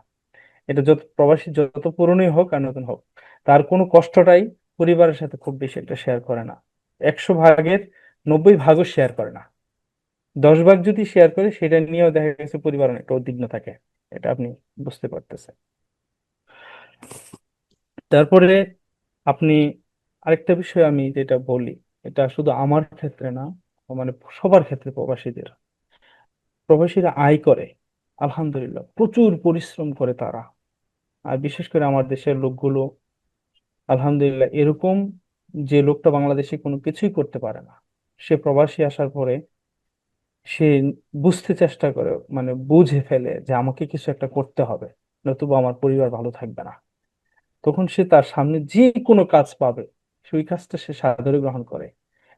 এটা যত প্রবাসী যত পুরনোই হোক আর নতুন হোক, তার কোনো কষ্টটাই পরিবারের সাথে খুব বেশি একটা শেয়ার করে না। 100 ভাগের 90 ভাগও শেয়ার করে না। 10 ভাগ যদি শেয়ার করে, সেটা নিয়েও দেখা গেছে পরিবার অনেকটা উদ্বিগ্ন থাকে। এটা আপনি বুঝতে পারতেছেন। তারপরে আপনি আরেকটা বিষয় আমি যেটা বলি, এটা শুধু আমার ক্ষেত্রে না, মানে সবার ক্ষেত্রে, প্রবাসীদের, প্রবাসীরা আয় করে, আলহামদুলিল্লাহ প্রচুর পরিশ্রম করে তারা। আর বিশেষ করে আমার দেশের লোকগুলো, আলহামদুলিল্লাহ এরকম, যে লোকটা বাংলাদেশে কোনো কিছুই করতে পারে না, সে প্রবাসী আসার পরে সে বুঝতে চেষ্টা করে, মানে বুঝে ফেলে যে আমাকে কিছু একটা করতে হবে, নতুবা আমার পরিবার ভালো থাকবে না। তখন সে তার সামনে যে কোনো কাজ পাবে, সেই কাজটা সে সাদরে গ্রহণ করে।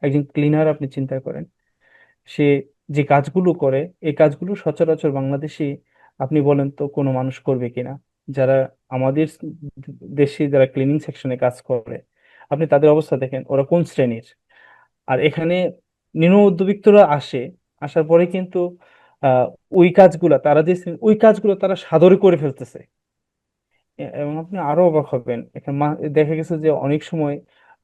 একজন ক্লিনার আপনি চিন্তা করেন, সে যে কাজগুলো করে, এই কাজগুলো সচরাচর বাংলাদেশে আপনি বলেন তো কোনো মানুষ করবে কিনা? যারা আমাদের দেশে যারা ক্লিনিং সেকশনে কাজ করে, আপনি তাদের অবস্থা দেখেন, ওরা কোন শ্রেণীর। আর এখানে নিম্ন উদ্যোবিত্তরা আসে, আসার পরে কিন্তু আহ ওই কাজগুলা তারা যে ওই কাজগুলো তারা সাদরে করে ফেলতেছে। এবং আপনি আরো অবাক হবেন, এখানে দেখা গেছে যে অনেক সময়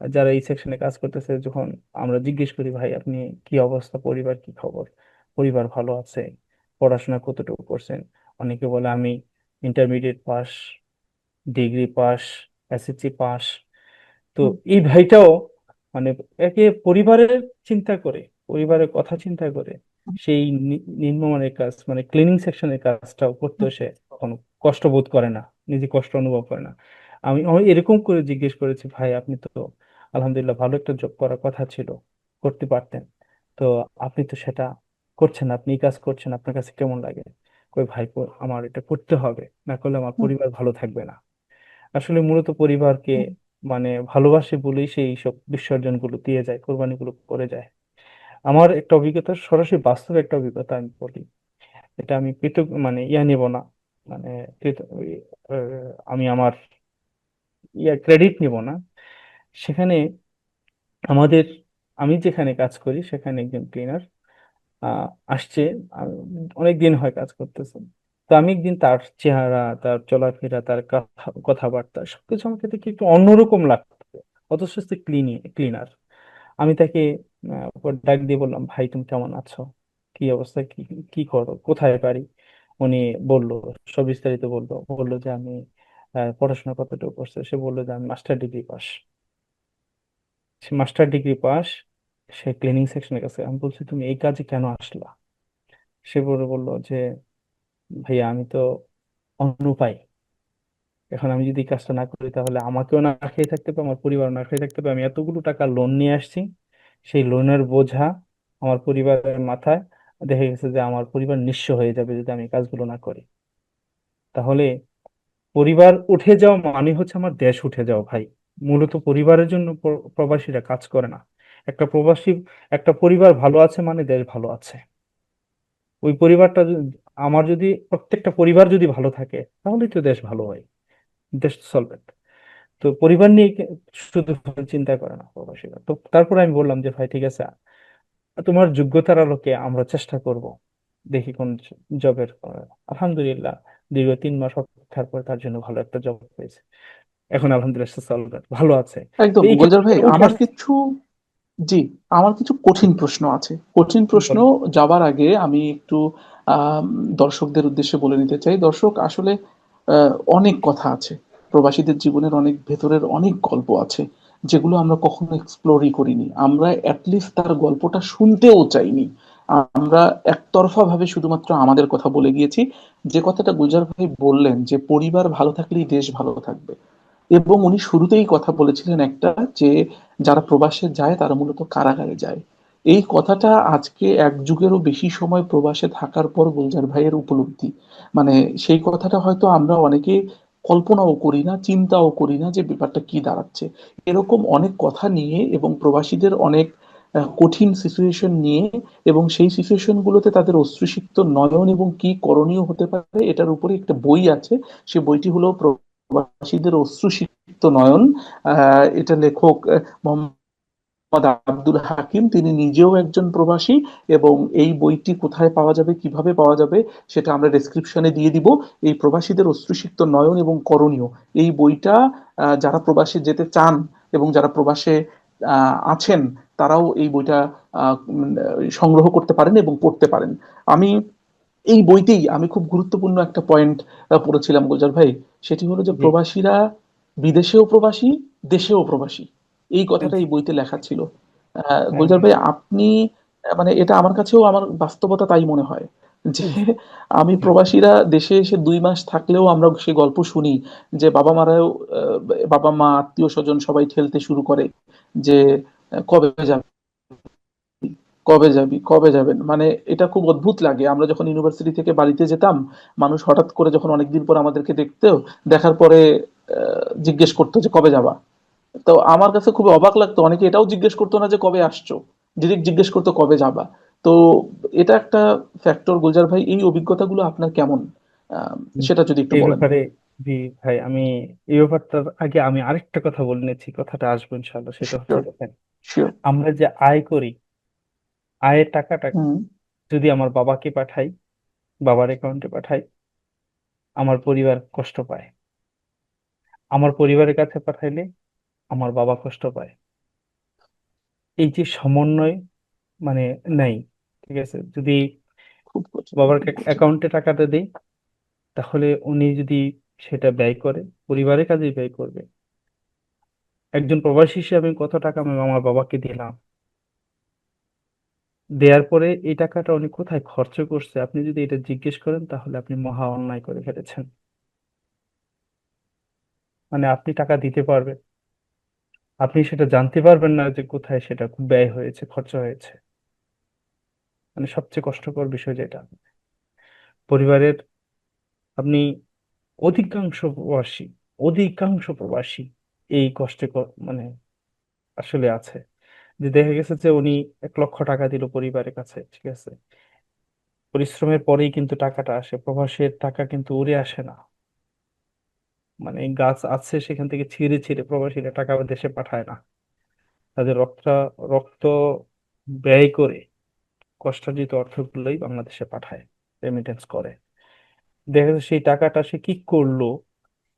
যারা এই সেকশনে কাজ করতেছে, যখন আমরা জিজ্ঞেস করি ভাই আপনি কি অবস্থা, পরিবার কি খবর, পরিবার ভালো আছে, পড়াশোনা কতটুকু করছেন, অনেকে বলে আমি intermediate pass, degree pass, SSC pass. তো হুম, এই ভাইটাও মানে একে পরিবারের চিন্তা করে, পরিবারের কথা চিন্তা করে সেই নিম্নমানের কাজ, মানে ক্লিনিং সেকশনের কাজটাও করতে হুম, সে কখনো কষ্ট বোধ করে না, নিজে কষ্ট অনুভব করে না। আমি এরকম করে জিজ্ঞেস করেছি, ভাই আপনি তো আলহামদুলিল্লাহ ভালো একটা জব করার কথা ছিল, করতে পারতেন, তো আপনি তো সেটা করছেন না, আপনি এই কাজ করছেন, আপনার কাছে কেমন লাগে? কই ভাই, আমার এটা করতে হবে, না করলে আমার হুম, পরিবার ভালো থাকবে না। আসলে মূলত পরিবারকে হুম, মানে ভালোবাসে বলেই সেই সব বিসর্জন গুলো দিয়ে যায়, কোরবানি গুলো করে যায়। আমার একটা অভিজ্ঞতা, সরাসরি বাস্তব একটা অভিজ্ঞতা আমি বলি। এটা আমি কৃতজ্ঞ মানে ইয়া নেব না, মানে আমি আমার ক্রেডিট নিব না। সেখানে আমাদের, আমি যেখানে কাজ করি সেখানে একজন ক্লিনার আহ আসছে। অনেক দিন হয় কাজ করতেছে। তো আমি একদিন তার চেহারা, তার চলাফেরা, তার কথাবার্তা সবকিছু আমাকে দেখে একটু অন্যরকম লাগতো, অথচ সে ক্লিনার। আমি তাকে পর ডাক দিয়ে বললাম, ভাই তুমি কেমন আছো, কি অবস্থা, কি কি করো, কোথায় বাড়ি? উনি বলল, সব বিস্তারিত বললো। বললো যে আমি পড়াশোনা কতটুকু করছে, সে বললো যে আমি মাস্টার ডিগ্রি পাস। সে মাস্টার ডিগ্রি পাস, সে ক্লিনিং সেকশনের কাছে। আমি বলছি তুমি এই কাজে কেন আসলা? সে বললো যে ভাইয়া আমি তো অনুপায়। এখন আমি যদি এই কাজটা না করি তাহলে আমাকেও না খেয়ে থাকতে হবে, আমার পরিবার না খেয়ে থাকতে হবে। আমি এতগুলো টাকা লোন নিয়ে আসছি, সেই লোনের বোঝা আমার পরিবারের মাথায়। দেখা গেছে যে আমার পরিবার নিঃস্ব হয়ে যাবে যদি আমি এই কাজগুলো না করি। তাহলে পরিবার উঠে যাওয়া মানে হচ্ছে আমার দেশ উঠে যাওয়া ভাই। মূলত পরিবারের জন্য প্রবাসীরা কাজ করে না। একটা প্রবাসী, একটা পরিবার ভালো আছে মানে দেশ ভালো আছে। ওই পরিবারটা আমার যদি প্রত্যেকটা পরিবার যদি ভালো থাকে তাহলেই তো দেশ ভালো হয়, দেশ সলভেন্ট। তো পরিবার নিয়ে শুধু চিন্তা করে না প্রবাসীরা। তো তারপরে আমি বললাম যে ভাই ঠিক আছে, তোমার যোগ্যতার আলোকে আমরা চেষ্টা করব, দেখি কোন জবের। আলহামদুলিল্লাহ দীর্ঘ 3 মাস অপেক্ষার পর তার জন্য ভালো একটা জব পেয়েছে। এখন আলহামদুলিল্লাহ সে solvent, ভালো আছে। তো একদম এই গুলজার ক্ষেত্রে ভাই, উঠে আমার আসছে। কিছু, জি, আমার কিছু কঠিন প্রশ্ন আছে। কঠিন প্রশ্ন বলেন। যাবার আগে আমি একটু আম, দর্শকদের উদ্দেশ্যে বলে নিতে চাই। দর্শক আসলে অনেক কথা আছে, প্রবাসীদের জীবনের অনেক ভেতরের অনেক গল্প আছে, যেগুলো আমরা কখনো এক্সপ্লোরই করিনি। আমরা অ্যাটলিস্ট তার গল্পটা শুনতেও চাইনি। আমরা একতরফা ভাবে শুধুমাত্র আমাদের কথা বলে গিয়েছি। যে কথাটা গুলজার ভাই বললেন যে পরিবার ভালো থাকলেই দেশ ভালো থাকবে, এবং উনি শুরুতেই কথা বলেছিলেন একটা, যে যারা প্রবাসে যায় তারা মূলত কারাগারে যায়। এই কথাটা আজকে এক যুগেরও বেশি সময় প্রবাসে থাকার পর গুলজার ভাইয়ের উপলব্ধি। মানে সেই কথাটা হয়তো আমরা অনেকে কল্পনাও করি না, চিন্তাও করি না যে ব্যাপারটা কি দাঁড়াচ্ছে। এরকম অনেক কথা নিয়ে এবং প্রবাসীদের অনেক কঠিন সিচুয়েশন নিয়ে, এবং সেই সিচুয়েশন গুলোতে তাদের অশ্রুসিক্ত নয়ন এবং কি করণীয় হতে পারে এটার উপরে একটা বই আছে। সে বইটি হলো প্রবাসীদের অশ্রুসিক্ত নয়ন। এটা লেখক মোহাম্মদ আব্দুল হাকিম, তিনি নিজেও একজন প্রবাসী। এবং এই বইটি কোথায় পাওয়া যাবে, কিভাবে পাওয়া যাবে, সেটা আমরা ডেসক্রিপশনে দিয়ে দিব। এই প্রবাসীদের অশ্রুসিক্ত নয়ন এবং করণীয়, এই বইটা যারা প্রবাসে যেতে চান এবং যারা প্রবাসে আছেন, তারাও এই বইটা সংগ্রহ করতে পারেন এবং পড়তে পারেন। আমি এই বইতেই আমি খুব গুরুত্বপূর্ণ একটা পয়েন্ট পড়েছিলাম গুলজার ভাই। সেটি হলো যে জি প্রবাসীরা বিদেশেও প্রবাসী, দেশেও প্রবাসী। এই কথাটা জি, এই বইতে লেখা ছিল। হ্যাঁ গুলজার হ্যাঁ। ভাই, আপনি মানে এটা আমার কাছেও আমার বাস্তবতা তাই মনে হয় যে জি আমি প্রবাসীরা দেশে এসে 2 মাস থাকলেও আমরা সে গল্প শুনি যে বাবা মারাও বাবা মা আত্মীয় স্বজন সবাই ঠেলতে শুরু করে যে কবে যাবে, কবে যাবি, কবে যাবেন। মানে এটা খুব অদ্ভুত লাগে। আমরা যখন ইউনিভার্সিটি থেকে বাড়িতে যেতাম, মানুষ হঠাৎ করে যখন অনেকদিন পর আমাদেরকে দেখতো, দেখার পরে জিজ্ঞেস করতো যে কবে যাবা। তো আমার কাছে খুব অবাক লাগতো, অনেকে এটাও জিজ্ঞেস করতো না যে কবে আসছো, ডিরেক্ট জিজ্ঞেস করতো কবে যাবা। তো এটা একটা ফ্যাক্টর। গুলজার ভাই, এই অভিজ্ঞতাগুলো আপনার কেমন, আহ, সেটা যদি একটু এই বলেন। ব্যাপারে, জি ভাই আমি এই ব্যাপারটার আগে আমি আরেকটা কথা বলে নিচ্ছি, কথাটা আসবো ইনশাল্লাহ। সেটা হচ্ছে শিওর, দেখেন, শিওর। আমরা যে আয় করি, আয়ের টাকাটা হুম। যদি আমার বাবাকে পাঠাই, বাবার অ্যাকাউন্টে পাঠাই, আমার পরিবার কষ্ট পায়। আমার পরিবারের কাছে পাঠাইলে আমার বাবা কষ্ট পায়। এই যে সমন্বয়, মানে নাই। ঠিক আছে, যদি খুব কঠিন, বাবার খুব কঠিন। অ্যাকাউন্টে টাকাটা দেই তাহলে উনি যদি সেটা ব্যয় করে, পরিবারের কাজে ব্যয় করবে। একজন প্রবাসী হিসেবে আমি কত টাকা আমি আমার বাবাকে দিলাম, দেওয়ার পরে এই টাকাটা উনি কোথায় খরচ করছে আপনি যদি এটা জিজ্ঞেস করেন তাহলে আপনি মহা অন্যায় করে ফেলেছেন। মানে আপনি টাকা দিতে পারবেন, আপনি সেটা জানতে পারবেন না যে কোথায় সেটা ব্যয় হয়েছে, খরচ হয়েছে। মানে সবচেয়ে কষ্টকর বিষয় যেটা, পরিবারের, আপনি অধিকাংশ প্রবাসী, অধিকাংশ প্রবাসী এই কষ্টে মানে আসলে আছে। যে দেখা গেছে যে উনি 1 লক্ষ টাকা দিল পরিবারের কাছে, ঠিক আছে, পরিশ্রমের পরেই কিন্তু টাকাটা আসে। প্রবাসের টাকা কিন্তু উড়ে আসে না। মানে গাছ আছে সেখান থেকে ছিঁড়ে ছিঁড়ে প্রবাসীরা টাকা দেশে পাঠায় না, তাদের রক্ত ব্যয় করে কষ্টার্জিত অর্থগুলোই বাংলাদেশে পাঠায়, রেমিটেন্স করে। দেখা যাচ্ছে সেই টাকাটা সে কি করলো,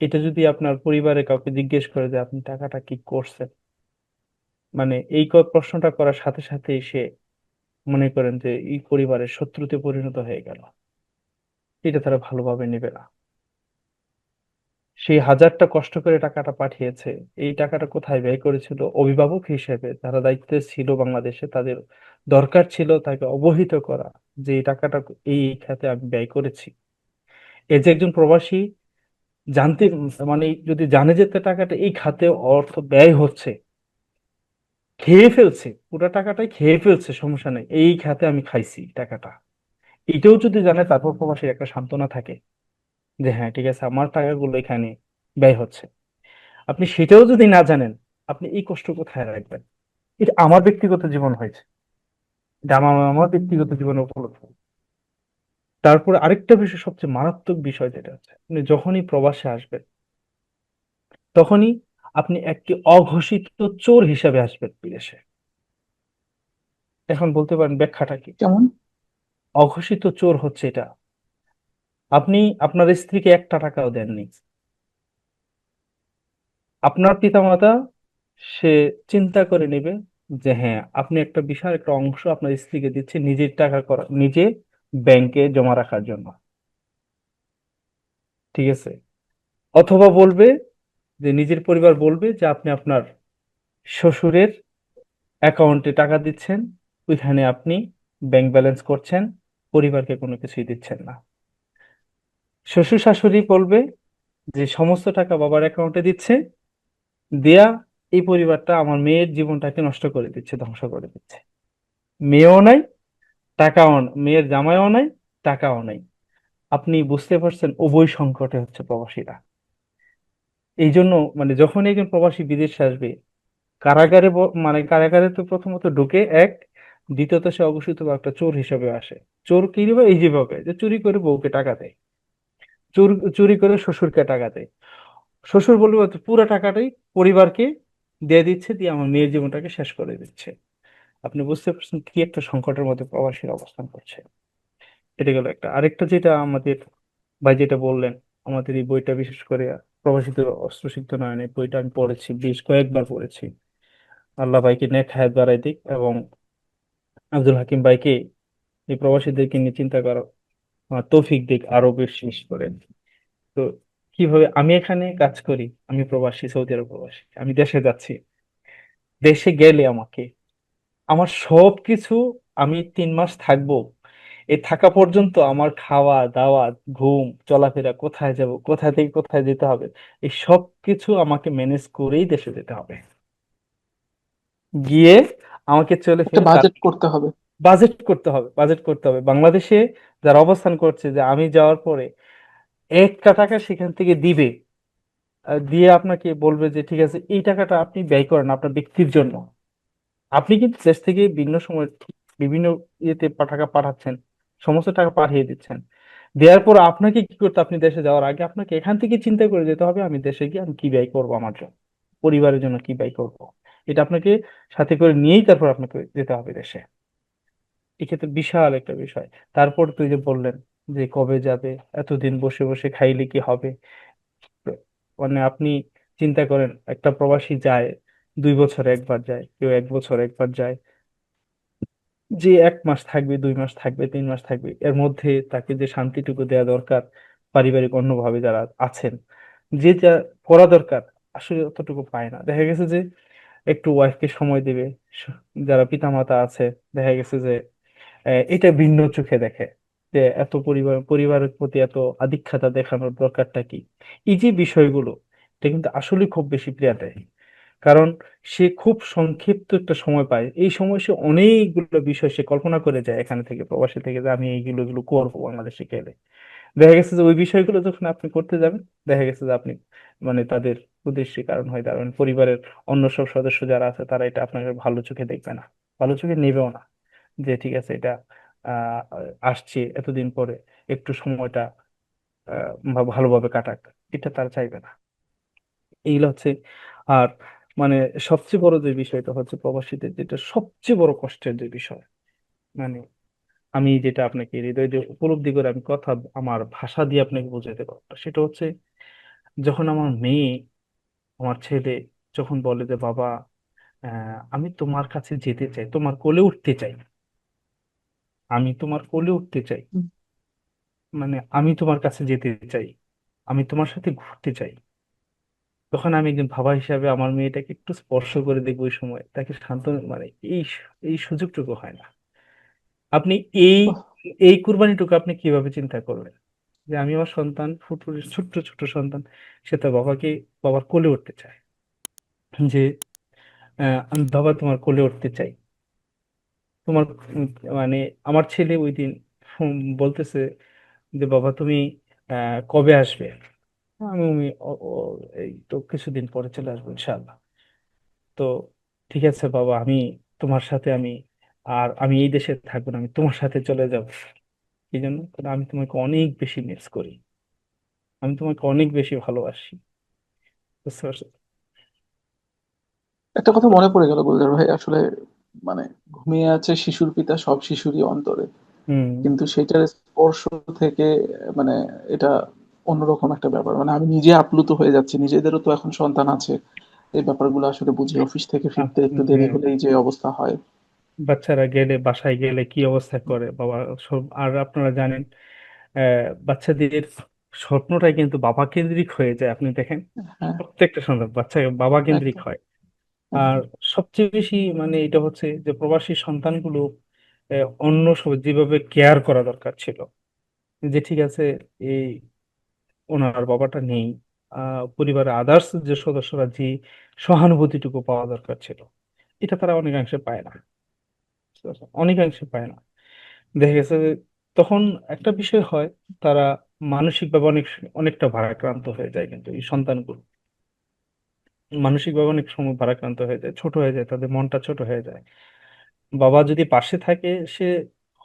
এটা যদি আপনার পরিবারে কাউকে জিজ্ঞেস করে যে আপনি টাকাটা কি করছেন, মানে এই প্রশ্নটা করার সাথে সাথে সে মনে করেন যে এই পরিবারের শত্রুতে পরিণত হয়ে গেল। এটা তারা ভালোভাবে নেবে না। সেই হাজারটা কষ্ট করে টাকাটা পাঠিয়েছে, এই টাকাটা কোথায় ব্যয় করেছিল, অভিভাবক হিসেবে যারা দায়িত্বে ছিল বাংলাদেশে তাদের দরকার ছিল তাকে অবহিত করা যে এই টাকাটা এই এই খাতে আমি ব্যয় করেছি। এই যে একজন প্রবাসী জানতে, মানে যদি জানে যে তার টাকাটা এই খাতে অর্থ ব্যয় হচ্ছে, খেয়ে ফেলছে, পুরো টাকাটাই খেয়ে ফেলছে, সমস্যা নেই, এই খাতে আমি খাইছি টাকাটা, এটাও যদি জানে, তারপর প্রবাসীর একটা সান্ত্বনা থাকে যে হ্যাঁ ঠিক আছে, আমার টাকাগুলো এখানে ব্যয় হচ্ছে। আপনি সেটাও যদি না জানেন, আপনি এই কষ্ট কোথায় রাখবেন? এটা আমার ব্যক্তিগত জীবন হয়েছে, এটা আমার ব্যক্তিগত জীবনে উপলব্ধ। তারপরে আরেকটা বিষয়, সবচেয়ে মারাত্মক বিষয় যেটা হচ্ছে, আপনি যখনই প্রবাসে আসবেন, তখনই আপনি একটি অঘোষিত চোর হিসাবে আসবেন বিদেশে। এখন বলতে পারেন ব্যাখ্যাটা কি? কেমন? অঘোষিত চোর হচ্ছে এটা, আপনি আপনার স্ত্রীকে একটা টাকাও দেননি, আপনার পিতামাতা সে চিন্তা করে নেবে যে হ্যাঁ, আপনি একটা বিশাল একটা অংশ আপনার স্ত্রীকে দিচ্ছে নিজের টাকা করা, নিজে ব্যাংকে জমা রাখার জন্য, ঠিক আছে? অথবা বলবে যে, নিজের পরিবার বলবে যে আপনি আপনার শ্বশুরের অ্যাকাউন্টে টাকা দিচ্ছেন, ওইখানে আপনি ব্যাংক ব্যালেন্স করছেন, পরিবারকে কোনো কিছুই দিচ্ছেন না। শ্বশুর শাশুড়ি বলবে যে সমস্ত টাকা বাবার অ্যাকাউন্টে দিচ্ছে, দেয়া এই পরিবারটা আমার মেয়ের জীবনটাকে নষ্ট করে দিচ্ছে, ধ্বংস করে দিচ্ছে। মেয়েও নাই, টাকাও মেয়ের জামাইও নাই, টাকাও নাই। আপনি বুঝতে পারছেন, উভয় সংকটে হচ্ছে প্রবাসীরা। এই জন্য মানে যখন একজন প্রবাসী বিদেশে আসবে, কারাগারে মানে কারাগারে তো প্রথমত ঢুকে এক, দ্বিতীয়ত সে অঘোষিত বা একটা চোর হিসেবে আসে। চোর কিভাবে? এই যেভাবে যে চুরি করে বউকে টাকা দেয়, চোর চুরি করে শ্বশুরকে টাকা দেয়, শ্বশুর বলবে হয়তো পুরো টাকাটাই পরিবারকে দিয়ে দিচ্ছে, দিয়ে আমার মেয়ের জীবনটাকে শেষ করে দিচ্ছে। আপনি বুঝতে পারছেন কি একটা সংকটের মধ্যে প্রবাসীর অবস্থান করছে। এটা গেল একটা। আরেকটা যেটা আমাদের ভাই যেটা বললেন, আমাদের এই বইটা বিশেষ করে প্রবাসীদের অস্ত্রসিদ্ধ নয়ন, এই বইটা আমি পড়েছি, বেশ কয়েকবার পড়েছি। আল্লাহ ভাইকে নেক হায়াত বাড়াই দিক, এবং আব্দুল হাকিম ভাইকে এই প্রবাসীদেরকে নিয়ে চিন্তা করার তৌফিক দিক আরো বেশি বেশি করে। তো কিভাবে আমি এখানে কাজ করি, আমি প্রবাসী, সৌদি আরব প্রবাসী, আমি দেশে যাচ্ছি, দেশে গেলে আমাকে আমার সবকিছু, আমি 3 মাস থাকবো, এই থাকা পর্যন্ত আমার খাওয়া দাওয়া, ঘুম, চলাফেরা, কোথায় যাব, কোথা থেকে কোথায় যেতে হবে, এই সব কিছু আমাকে ম্যানেজ করেই দেশে যেতে হবে। গিয়ে আমাকে চলে একটা ফিরে বাজেট করতে হবে। বাজেট করতে হবে, বাজেট করতে হবে। বাংলাদেশে যারা অবস্থান করছে, যে আমি যাওয়ার পরে একটা টাকা সেখান থেকে দিবে, দিয়ে আপনাকে বলবে যে ঠিক আছে, এই টাকাটা আপনি ব্যয় করেন আপনার ব্যক্তির জন্য। আপনি কিন্তু দেশ থেকে বিভিন্ন সময় বিভিন্ন ইয়েতে টাকা পাঠাচ্ছেন, সমস্ত টাকা পাঠিয়ে দিচ্ছেন, দেওয়ার পর আপনাকে কি করতে, আপনি দেশে যাওয়ার আগে আপনাকে এখান থেকে চিন্তা করে যেতে হবে, আমি দেশে গিয়ে আমি কি ব্যয় করবো আমার জন্য, পরিবারের জন্য কি ব্যয় করব। এটা আপনাকে সাথে করে নিয়েই তারপর আপনাকে যেতে হবে দেশে। এক্ষেত্রে বিশাল একটা বিষয়। তারপর তুই যে বললেন যে কবে যাবে, এতদিন বসে বসে খাইলে কি হবে? মানে আপনি চিন্তা করেন, একটা প্রবাসী যায় 2 বছরে একবার যায়, কেউ 1 বছর একবার যায়, যে 1 মাস থাকবে, 2 মাস থাকবে, 3 মাস থাকবে, এর মধ্যে তাকে যে শান্তিটুকু দেওয়া দরকার, পারিবারিক অন্যভাবে যারা আছেন, যে যা করা দরকার, আসলে অতটুকু পায় না। দেখা গেছে যে একটু ওয়াইফকে সময় দিবে, স- যারা পিতামাতা আছে, দেখা গেছে যে এটা ভিন্ন চোখে দেখে, যে এত পরিবারের প্রতি এত আধিক্যতা দেখানোর দরকারটা কি। এই যে বিষয়গুলো, এটা কিন্তু আসলে খুব বেশি প্রিয়া দেয়। কারণ সে খুব সংক্ষিপ্ত একটা সময় পায়, এই সময় সে অনেকগুলো বিষয় সে কল্পনা করে যায় এখানে থেকে, প্রবাসী থেকে, যে আমি এইগুলো এগুলো করবো বাংলাদেশে গেলে। দেখা গেছে যে ওই বিষয়গুলো যখন আপনি করতে যাবেন, দেখা গেছে যে আপনি মানে তাদের উদ্দেশ্যে কারণ হয়ে দাঁড়াবেন। পরিবারের অন্য সব সদস্য যারা আছে, তারা এটা আপনাকে ভালো চোখে দেখবে না, ভালো চোখে নেবেও না, যে ঠিক আছে এটা আহ আসছে এতদিন পরে, একটু সময়টা ভালোভাবে কাটাক, এটা তারা চাইবে না। এইগুলো হচ্ছে। আর মানে সবচেয়ে বড় যে বিষয়টা হচ্ছে প্রবাসীদের, যেটা সবচেয়ে বড় কষ্টের যে বিষয়, মানে আমি যেটা আপনাকে হৃদয় দিয়ে উপলব্ধি করে আমি কথা, আমার ভাষা দিয়ে আপনাকে বোঝাতে পারবো না, সেটা হচ্ছে যখন আমার মেয়ে, আমার ছেলে যখন বলে যে বাবা, আমি তোমার কাছে যেতে চাই, তোমার কোলে উঠতে চাই, আমি তোমার কোলে উঠতে চাই, হুম। মানে আমি তোমার কাছে যেতে চাই, আমি তোমার সাথে ঘুরতে চাই, তখন আমি একজন বাবা হিসাবে আমার মেয়েটাকে একটু স্পর্শ করে দেখবো, ওই সময় তাকে সান্ত্বনা, মানে এই এই সুযোগটুকু হয় না। আপনি এই ওহ, এই কুরবানিটুকু আপনি কিভাবে চিন্তা করবেন? যে আমি আমার সন্তান, ফুটফুটে ছোট্ট ছোট্ট সন্তান, সে তার বাবার কোলে উঠতে চায়, যে আমি বাবা তোমার কোলে উঠতে চাই। তোমার উম, মানে আমার ছেলে ওই দিন বলতেছে যে বাবা তুমি কবে আসবে। আমি এই তো কিছুদিন পরে চলে আসবো ইনশাআল্লাহ। তো ঠিক আছে বাবা, তোমার সাথে আমি আমি এই দেশে থাকবো না, আমি তোমার সাথে চলে যাব। এই জন্য কারণ আমি তোমাকে অনেক বেশি মিস করি, আমি তোমাকে অনেক বেশি ভালোবাসি। বুঝতে পারছো? একটা কথা মনে পড়ে গেল গুলজার ভাই, আসলে মানে ঘুমিয়ে আছে শিশুর পিতা সব শিশুরই অন্তরে, হুম। কিন্তু সেটার স্পর্শ থেকে মানে এটা অন্যরকম একটা ব্যাপার। মানে আমি নিজে আপ্লুত হয়ে যাচ্ছি, নিজেদেরও তো এখন সন্তান আছে, এই ব্যাপারগুলো আসলে বুঝি। অফিস থেকে ফিরতে একটু দেরি হ্যাঁ, হলেই যে অবস্থা হয়। বাচ্চারা গেলে, বাসায় গেলে কি অবস্থা করে বাবা সব। আর আপনারা জানেন বাচ্চাদের স্বপ্নটাই কিন্তু বাবা কেন্দ্রিক হয়ে যায়, আপনি দেখেন হ্যাঁ, প্রত্যেকটা সন্তান বাচ্চা বাবা কেন্দ্রিক একদম হয়। আর একদম। সবচেয়ে বেশি মানে এটা হচ্ছে যে প্রবাসী সন্তানগুলো অন্য সব যেভাবে কেয়ার করা দরকার ছিল, যে ঠিক আছে এই ওনার বাবাটা নেই, পরিবারের আদার্স যে সদস্যরা যে সহানুভূতিটুকু পাওয়া দরকার ছিল, এটা তারা অনেকাংশে পায় না। বুঝতে পারছো? অনেকাংশে পায় না। দেখা গেছে যে তখন একটা বিষয় হয়, তারা মানসিকভাবে অনেকটা ভারাক্রান্ত হয়ে যায়, কিন্তু এই সন্তানগুলো মানসিকভাবে অনেক সময় ভারাক্রান্ত হয়ে যায়, ছোট হয়ে যায়, তাদের মনটা ছোট হয়ে যায়। বাবা যদি পাশে থাকে, সে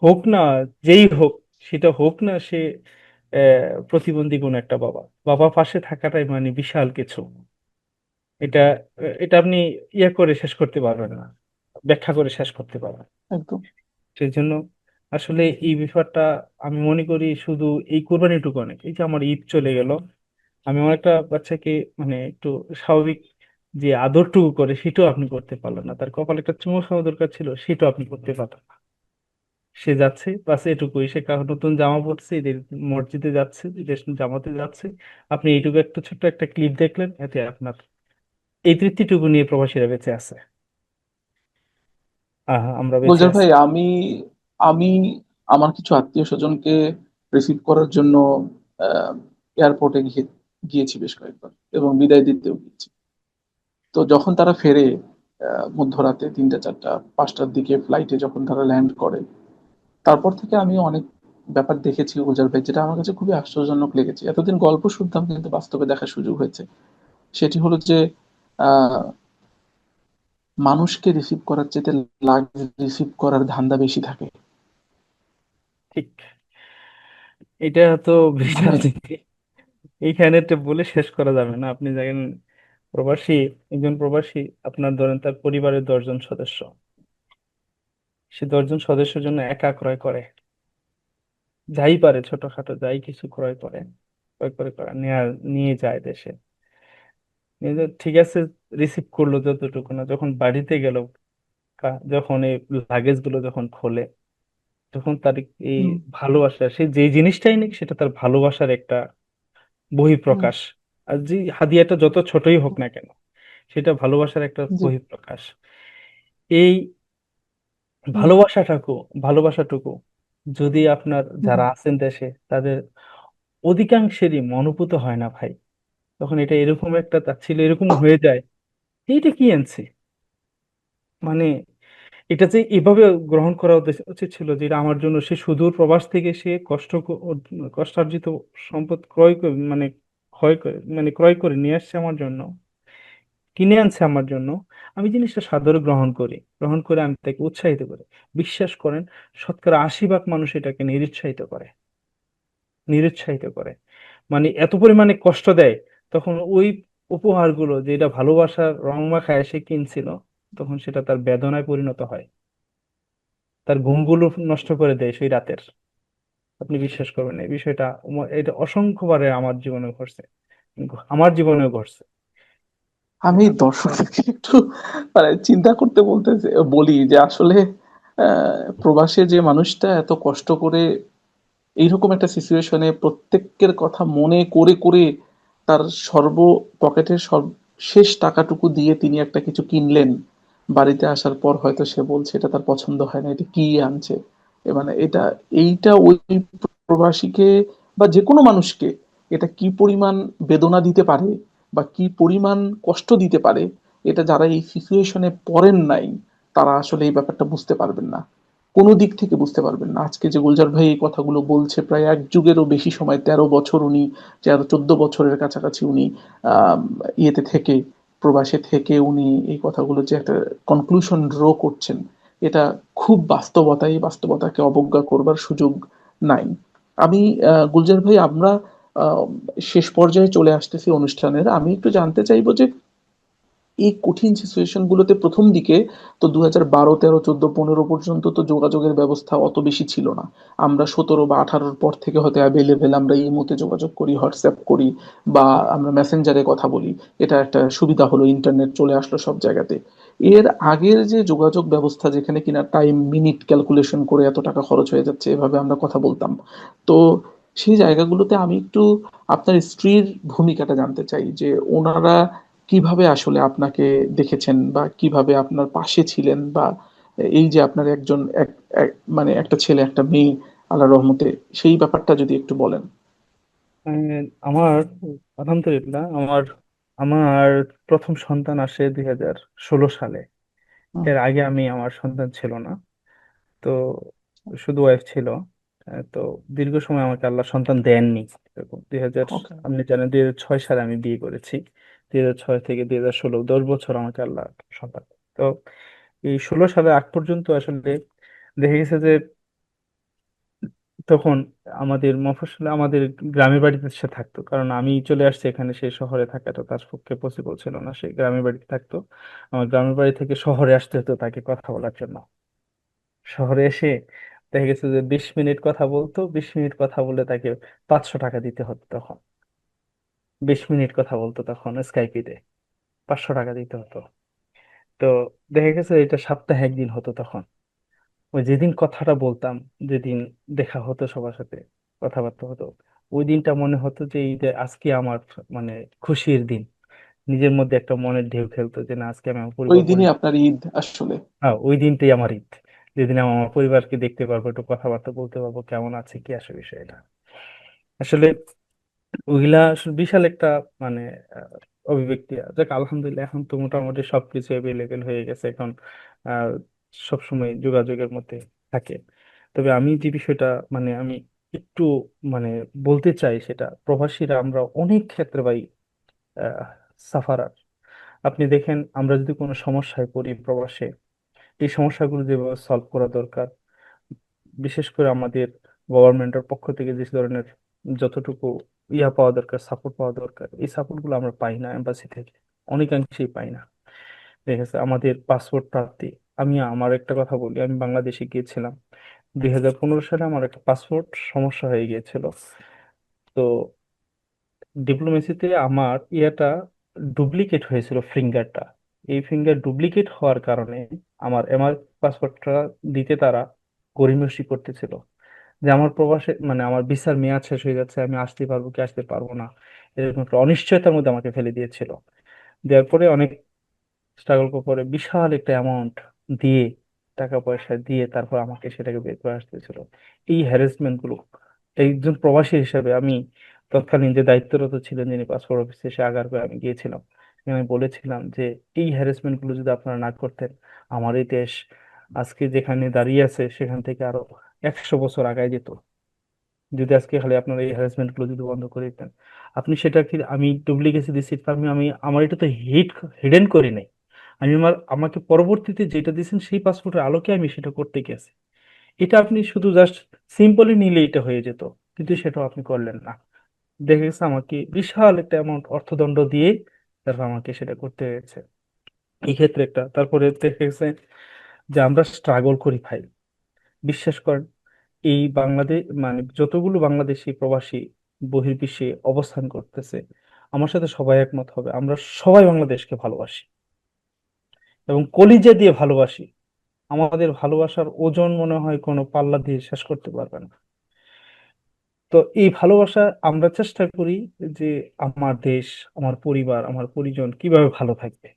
হোক না যেই হোক, সেটা হোক না সে প্রতিবন্ধী কোন একটা বাবা, বাবা পাশে থাকাটাই মানে বিশাল কিছু। এটা এটা আপনি ইয়ে করে শেষ করতে পারবেন না, ব্যাখ্যা করে শেষ করতে পারবেন না। একদম। সেই জন্য আসলে এই ব্যাপারটা আমি মনে করি শুধু এই কোরবানিটুকু অনেক। এই যে আমার ঈদ চলে গেল, আমি আমার একটা বাচ্চাকে মানে একটু স্বাভাবিক যে আদরটুকু করে সেটাও আপনি করতে পারলেন না, তার কপালে একটা চুমু খাওয়া দরকার ছিল সেটাও আপনি করতে পারলেন না। সে যাচ্ছে বাস এটুকুই, সে নতুন জামা পড়ছে, ঈদের মসজিদে যাচ্ছে, ঈদের জামাতে যাচ্ছে, আপনি এইটুকু একটা ছোট্ট একটা ক্লিপ দেখলেন, এতে আপনার এই তৃপ্তিটুকু নিয়ে প্রবাসীরা বেঁচে আছে। আমরা বেঁচে গুলজার আছি। ভাই, আমি আমি আমার কিছু আত্মীয় স্বজনকে রিসিভ করার জন্য এয়ারপোর্টে গিয়েছি বেশ কয়েকবার, এবং বিদায় দিতেও গিয়েছি। তো যখন তারা ফেরে মধ্যরাতে 3টা 4টা 5টার দিকে ফ্লাইটে যখন তারা ল্যান্ড করে, তারপর থেকে আমি অনেক ব্যাপার দেখেছি গুলজার ভাই, যেটা আমার কাছে খুবই আশ্চর্যজনক লেগেছে। এতদিন গল্প শুনতাম, কিন্তু বাস্তবে দেখার সুযোগ হয়েছে। সেটি হলো যে আহ মানুষকে রিসিভ করার চাইতে লাগেজ রিসিভ করার ধান্দা বেশি থাকে। ঠিক, এটা তো বিশাল মানে জিনিস। এইখানে তো বলে শেষ করা যাবে না। আপনি দেখেন প্রবাসী, একজন প্রবাসী আপনার ধরেন তার পরিবারের 10 জন সদস্য, সে 10 জন সদস্যের জন্য একা ক্রয় করে, যাই পারে ছোটখাটো যাই কিছু ক্রয় করে, ক্রয় করে করে নিয়ে যায় দেশে। ঠিক আছে, রিসিভ করলো যতটুকু না, যখন বাড়িতে গেল, যখন এই লাগেজ গুলো যখন খোলে, তখন তার এই হুম, ভালোবাসা, সে যে জিনিসটাই নিক সেটা তার ভালোবাসার একটা হুম, বহিঃপ্রকাশ। আর যে হাদিয়াটা যত ছোটই হোক না কেন, সেটা ভালোবাসার একটা জি, বহিঃপ্রকাশ। এই হুম, ভালোবাসাটুকু ভালোবাসাটুকু যদি আপনার হুম, যারা আছেন দেশে তাদের অধিকাংশেরই মনোভূত হয় না ভাই, তখন এটা এরকম একটা তাচ্ছিল্য এরকম হয়ে যায়, এইটা কি আনছে মানে, এটা যে এভাবে গ্রহণ করা উচিত ছিল যে এটা আমার জন্য, সে সুদূর প্রবাস থেকে সে কষ্টার্জিত সম্পদ ক্রয় করে মানে ক্রয় করে ক্রয় করে নিয়ে আসছে আমার জন্য, কিনে আনছে আমার জন্য। আমি জিনিসটা সাদরে গ্রহণ করে আমি তাকে উৎসাহিত করি। বিশ্বাস করেন, শতকরা 80 ভাগ মানুষ এটাকে নিরুৎসাহিত করে, মানে এত পরিমাণে কষ্ট দেয়। তখন ওই উপহারগুলো যেটা ভালোবাসার রং মাখায় সে কিনছিল, তখন সেটা তার বেদনায় পরিণত হয়, তার ঘুমগুলো নষ্ট করে দেয় সেই রাতের। আপনি বিশ্বাস করবেন না, এই বিষয়টা এটা অসংখ্যবারে আমার জীবনে ঘটছে, আমার জীবনেও ঘটছে। আমি দর্শকদেরকে একটু মানে চিন্তা করতে বলতে বলি যে আসলে প্রবাসে যে মানুষটা এত কষ্ট করে এইরকম একটা সিচুয়েশনে প্রত্যেকের কথা মনে করে করে তার সর্ব পকেটের শেষ টাকাটুকু দিয়ে তিনি একটা কিছু কিনলেন, বাড়িতে আসার পর হয়তো সে বলছে এটা তার পছন্দ হয় না, এটা কি আনছে। মানে এইটা ওই প্রবাসীকে বা যে কোনো মানুষকে এটা কি পরিমাণ বেদনা দিতে পারে বা কি পরিমাণ কষ্ট দিতে পারে, এটা যারা এই সিচুয়েশনে পড়েন নাই তারা আসলে এই ব্যাপারটা বুঝতে পারবেন না, কোনো দিক থেকে বুঝতে পারবেন না। আজকে যে গুলজার ভাই এই কথাগুলো বলছে, প্রায় এক যুগেরও বেশি সময়, 13 বছর উনি, 13-14 বছরের কাছাকাছি উনি আহ ইয়েতে থেকে, প্রবাসে থেকে উনি এই কথাগুলো যে একটা কনক্লুশন ড্র করছেন, এটা খুব বাস্তবতা, এই বাস্তবতাকে অবজ্ঞা করবার সুযোগ নাই। আমি গুলজার ভাই, আমরা আহ, শেষ পর্যায়ে চলে আসতেছি অনুষ্ঠানের। আমি একটু জানতে চাইবো যে এই কঠিন সিচুয়েশন গুলোতে প্রথম দিকে তো 2012, 13, 14, 15 পর্যন্ত তো যোগাযোগের ব্যবস্থা অত বেশি ছিল না। আমরা 17 বা 18-র পর থেকে হয়তো অ্যাভেলেবেল, আমরা ইমোতে যোগাযোগ করি, হোয়াটসঅ্যাপ করি, বা আমরা মেসেঞ্জারে কথা বলি। এটা একটা সুবিধা হলো, ইন্টারনেট চলে আসলো সব জায়গাতে। এর আগের যে যোগাযোগ ব্যবস্থা, যেখানে কিনা টাইম মিনিট ক্যালকুলেশন করে এত টাকা খরচ হয়ে যাচ্ছে, এভাবে আমরা কথা বলতাম। তো সেই জায়গাগুলোতে আমি একটু আপনার স্ত্রীর ভূমিকাটা জানতে চাই, যে ওনারা কিভাবে আসলে আপনাকে দেখেছেন, বা কিভাবে আপনার পাশে ছিলেন, বা এই যে আপনার একজন মানে একটা ছেলে একটা মেয়ে, আল্লাহ রহমতে, সেই ব্যাপারটা যদি একটু বলেন। আমার আলহামদুলিল্লাহ, আমার আমার প্রথম সন্তান আসে 2016 সালে। হুম। এর আগে আমার সন্তান ছিল না। তো শুধু ওয়াইফ ছিল। তো দীর্ঘ সময় আমাকে আল্লাহ সন্তান দেননি। এরকম 2000, ওকে। আপনি জানেন 2006 সালে আমি বিয়ে করেছি। 2006 থেকে 2016, 10 বছর আমাকে আল্লাহ সন্তান দেন। তো এই 16 সালে আগ পর্যন্ত আসলে দেখা গেছে যে তখন আমাদের মফস্বলে, আমাদের গ্রামের বাড়িতে সে থাকতো, কারণ আমি চলে আসছি এখানে, সে শহরে থাকাটা তার পক্ষে পসিবল ছিল না, সে গ্রামের বাড়িতে থাকতো। আমার গ্রামের বাড়ি থেকে শহরে আসতে হতো তাকে কথা বলার জন্য। শহরে এসে দেখা গেছে যে 20 মিনিট কথা বলতো, 20 মিনিট কথা বলে তাকে 500 টাকা দিতে হতো তখন। 20 মিনিট কথা বলতো তখন স্কাইপিতে, 500 টাকা দিতে হতো। তো দেখা গেছে এটা সপ্তাহে একদিন হতো তখন। ওই যেদিন কথাটা বলতাম, যেদিন দেখা হতো সবার সাথে, কথাবার্তা হতো, ওই দিনটা মনে হতো যে এই যে আজকে আমার মানে খুশির দিন। নিজের মধ্যে একটা মনের ঢেউ খেলতো যে না, আজকে আমি আমার ওই পরিবার দিনই পরিজন, আপনার ঈদ আসলে। হ্যাঁ ওই দিনটাই আমার ঈদ। যেদিন আমি আমার পরিবারকে দেখতে পারবো, একটু কথাবার্তা বলতে পারবো, কেমন আছে কি আসে বিষয়টা। আসলে ওইগুলা আসলে বিশাল একটা মানে অভিব্যক্তি। দেখ আলহামদুলিল্লাহ, এখন তো মোটামুটি সবকিছু অ্যাভেলেবেল হয়ে গেছে এখন। আহ সবসময় যোগাযোগের মধ্যে থাকে। তবে আমি যে বিষয়টা আমি একটু মানে বলতে চাই, সেটা প্রবাসীরা আমরা অনেক ক্ষেত্রে ভাই সাফারার। আপনি দেখেন, আমরা যদি কোনো সমস্যায় পড়ি প্রবাসে, এই সমস্যাগুলো যেভাবে সলভ করা দরকার, বিশেষ করে আমাদের গভর্নমেন্টের পক্ষ থেকে যে ধরনের যতটুকু পাওয়া দরকার, সাপোর্ট পাওয়া দরকার, এই সাপোর্ট গুলো আমরা পাই না এম্বাসি থেকে, অনেকাংশেই পাই না। ঠিক আছে, আমাদের পাসপোর্ট প্রার্থী, আমি আমার একটা কথা বলি, আমি বাংলাদেশে গিয়েছিলাম 2015 সালে, আমার একটা পাসপোর্ট সমস্যা হয়ে গিয়েছিল। তো ডিপ্লোমেসিতে আমার ডুপ্লিকেট হয়েছিল, ফিঙ্গারটা। এই ফিঙ্গার ডুপ্লিকেট হওয়ার কারণে আমার পাসপোর্টটা দিতে তারা গড়িমসি করতেছিল, যে আমার প্রবাসে আমার ভিসার মেয়াদ শেষ হয়ে যাচ্ছে, আমি আসতে পারবো কি আসতে পারবো না, এরকম একটা অনিশ্চয়তার মধ্যে আমাকে ফেলে দিয়েছিল। দেওয়ার পরে অনেক স্ট্রাগল করে বিশাল একটা অ্যামাউন্ট দিয়ে, টাকা পয়সা দিয়ে তারপর আমাকে সেটাকে বের করে আসতে ছিল। এই হ্যারাসমেন্ট গুলো, একজন প্রবাসী হিসেবে আমি, তৎকালীন যে দায়িত্বরত ছিলেন যিনি পাসপোর্ট অফিসে, সে আগারগাঁও আমি গিয়েছিলাম, সেখানে আমি বলেছিলাম যে এই হ্যারাসমেন্ট গুলো যদি আপনারা না করতেন, আমার এই দেশ আজকে যেখানে দাঁড়িয়ে আছে সেখান থেকে আরো 100 বছর আগায় যেত। যদি আজকে খালি আপনারা এই হ্যারাসমেন্ট গুলো যদি বন্ধ করে দিতেন। আপনি সেটা কি, আমি ডুপ্লিকেসি দিচ্ছি, আমি আমি আমার এটা তো হিডেন করি নাই। আমি আমাকে পরবর্তীতে যেটা দিয়েছেন সেই পাসপোর্টের আলোকে আমি সেটা করতে গেছি। এটা আপনি শুধু জাস্ট সিম্পলি নিলে এটা হয়ে যেত, কিন্তু সেটাও আপনি করলেন না। দেখা গেছে আমাকে বিশাল একটা অ্যামাউন্ট অর্থদণ্ড দিয়ে তারপর আমাকে সেটা করতে হয়েছে। এই ক্ষেত্রে একটা, তারপরে দেখা গেছে যে আমরা স্ট্রাগল করি ভাই, বিশ্বাস করেন। এই বাংলাদেশ যতগুলো বাংলাদেশি প্রবাসী বহির্বিশ্বে অবস্থান করতেছে, আমার সাথে সবাই একমত হবে, আমরা সবাই বাংলাদেশকে ভালোবাসি এবং কলিজা দিয়ে ভালোবাসি। আমাদের ভালোবাসার ওজন মনে হয় কোনো পাল্লা দিয়ে শেষ করতে পারবে না। তো এই ভালোবাসা আমরা চেষ্টা করি যে আমার দেশ, আমার পরিবার, আমার পরিজন কিভাবে ভালো থাকবে।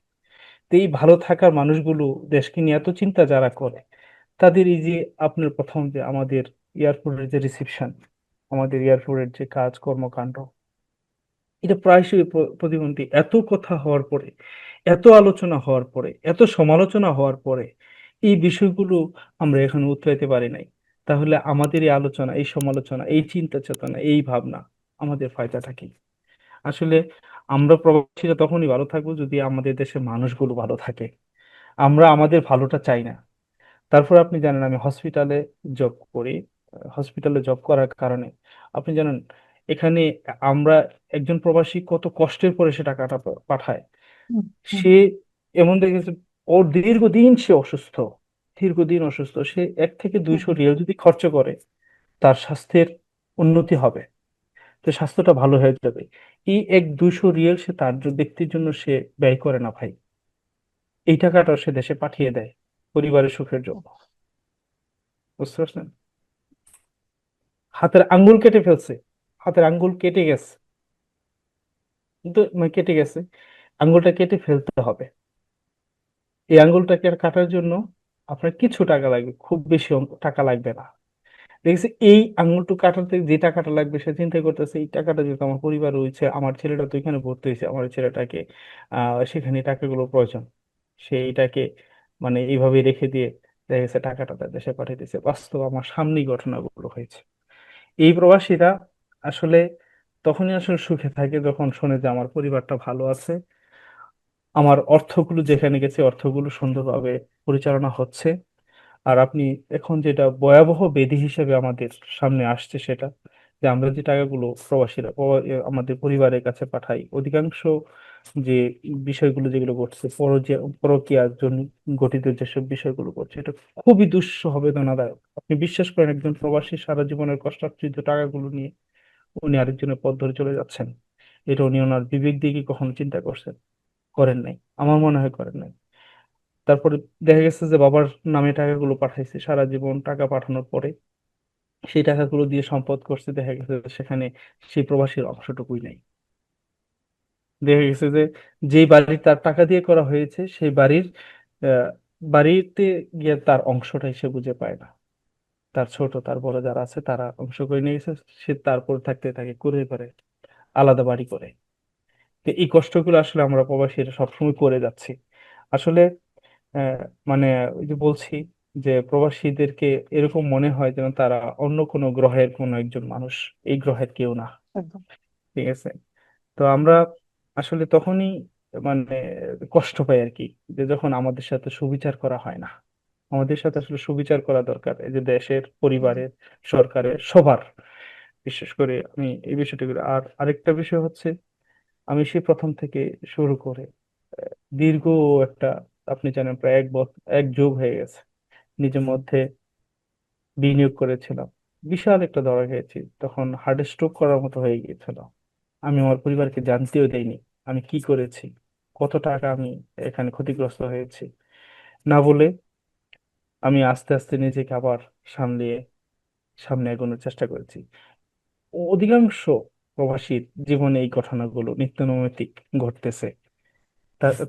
তো এই ভালো থাকার মানুষগুলো, দেশকে নিয়ে এত চিন্তা যারা করে, তাদের এই যে আপনার প্রথম যে আমাদের এয়ারপোর্টের যে রিসিপশন, আমাদের এয়ারপোর্টের যে কাজ কর্মকাণ্ড, এটা প্রায়শই প্রতিবন্ধী। এত কথা হওয়ার পরে, এত আলোচনা হওয়ার পরে, এত সমালোচনা হওয়ার পরে এই বিষয়গুলো আমরা এখনো উতরাইতে পারি নাই। তাহলে আমাদের এই আলোচনা, এই সমালোচনা, এই চিন্তা চেতনা, এই ভাবনা, আমাদের ফায়দাটা কি? আসলে আমরা প্রবাসীরা তখনই ভালো থাকবো যদি আমাদের দেশের মানুষগুলো ভালো থাকে। আমরা আমাদের ভালোটা চাই না। তারপর আপনি জানেন আমি হসপিটালে জব করি। হসপিটালে জব করার কারণে আপনি জানেন এখানে আমরা, একজন প্রবাসী কত কষ্টের পরে সে টাকাটা পাঠায়। হুম, হুম, সে এমন দেখেছে, ওর দীর্ঘদিন সে অসুস্থ, দীর্ঘদিন অসুস্থ। সে 1 থেকে 200 হুম, রিয়াল যদি খরচ করে, তার স্বাস্থ্যের উন্নতি হবে, তো স্বাস্থ্যটা ভালো হয়ে যাবে। এই 1-200 রিয়াল সে তার ব্যক্তির জন্য সে ব্যয় করে না ভাই। এই টাকাটা সে দেশে পাঠিয়ে দেয় পরিবারের সুখের জন্য। বুঝতে পারছেন? হাতের আঙ্গুল কেটে ফেলছে, হাতের আঙ্গুল কেটে গেছে, কিন্তু মানে কেটে গেছে, আঙ্গুলটা কেটে ফেলতে হবে। এই আঙ্গুলটাকে আর কাটার জন্য আপনার কিছু টাকা লাগবে, খুব বেশি টাকা লাগবে না। দেখছি এই আঙ্গুলটু কাটাতে যে টাকাটা লাগবে সে চিন্তা করতেছে এই টাকাটা যেহেতু আমার পরিবার রয়েছে, আমার ছেলেটা তো এখানে ভর্তি হয়েছে, আমার ছেলেটাকে সেখানে টাকাগুলো প্রয়োজন, সে এটাকে মানে এইভাবে রেখে দিয়ে দেখা গেছে টাকাটা তার দেশে পাঠিয়ে দিয়েছে। বাস্তব আমার সামনেই ঘটনাগুলো হয়েছে। এই প্রবাসীরা আসলে তখনই আসলে সুখে থাকে যখন শোনে যে আমার পরিবারটা ভালো আছে, আমার অর্থগুলো যেখানে গেছে অর্থগুলো সুন্দরভাবে পরিচালনা হচ্ছে। আর আপনি এখন যেটা ভয়াবহ ব্যাধি হিসেবে আমাদের সামনে আসছে সেটা, যে আমরা যে টাকাগুলো প্রবাসীরা আমাদের পরিবারের কাছে পাঠাই, অধিকাংশ যে বিষয়গুলো যেগুলো ঘটছে, পরকীয়ার জন্য গঠিত যেসব বিষয়গুলো ঘটছে, এটা খুবই দুঃসহ বেদনাদায়ক। আপনি বিশ্বাস করেন একজন প্রবাসী সারা জীবনের কষ্টার্জিত টাকাগুলো নিয়ে উনি আরেকজনের পথ ধরে চলে যাচ্ছেন, এটা উনি ওনার বিবেক দিয়ে কি কখনো চিন্তা করছেন? করেন নাই, আমার মনে হয় করেন নাই। তারপরে দেখা গেছে যে বাবার নামে টাকাগুলো পাঠাইছে, সারা জীবন টাকা পাঠানোর পরে সেই টাকাগুলো দিয়ে সম্পদ করছে, দেখা গেছে যে সেখানে সেই প্রবাসীর অংশটুকুই নাই। দেখা গেছে যে যেই বাড়ি তার টাকা দিয়ে করা হয়েছে সেই বাড়ির আহ, বাড়িতে গিয়ে তার অংশটাই সে বুঝে পায় না। তার ছোট তার বড় যারা আছে তারা অংশ করে নিয়ে গেছে, সে তারপর থাকতে থাকে করে করে আলাদা বাড়ি করে। তো এই কষ্টগুলো আসলে আমরা প্রবাসীরা সবসময় করে যাচ্ছি। আসলে আহ, মানে ওই যে বলছি যে প্রবাসীদেরকে এরকম মনে হয় যেন তারা অন্য কোনো গ্রহের কোনো একজন মানুষ, এই গ্রহের কেউ না। একদম। ঠিক আছে? তো আমরা আসলে তখনই মানে কষ্ট পাই আর কি, যে যখন আমাদের সাথে সুবিচার করা হয় না। আমাদের সাথে আসলে সুবিচার করা দরকার, এই যে দেশের, হুম, পরিবারের, সরকারের, সবার। বিশেষ করে আমি এই বিষয়টা করি। আর আরেকটা বিষয় হচ্ছে, আমি সেই প্রথম থেকে শুরু করে দীর্ঘ একটা, আপনি জানেন প্রায় 1 বছর, 1 যুগ হয়ে গেছে নিজের মধ্যে বিনিয়োগ করেছিলাম। বিশাল একটা ধরা খেয়েছি, তখন হার্ট স্ট্রোক করার মতো হয়ে গিয়েছিল। আমি আমার পরিবারকে জানতেও দেইনি আমি কি করেছি, কত টাকা আমি এখানে ক্ষতিগ্রস্ত হয়েছি না বলে আমি আস্তে আস্তে নিজেকে আবার সামলিয়ে সামনে এগোনোর চেষ্টা করেছি। অধিকাংশ প্রবাসীর জীবনে এই ঘটনাগুলো নিত্যনৈমিত্তিক ঘটতেছে।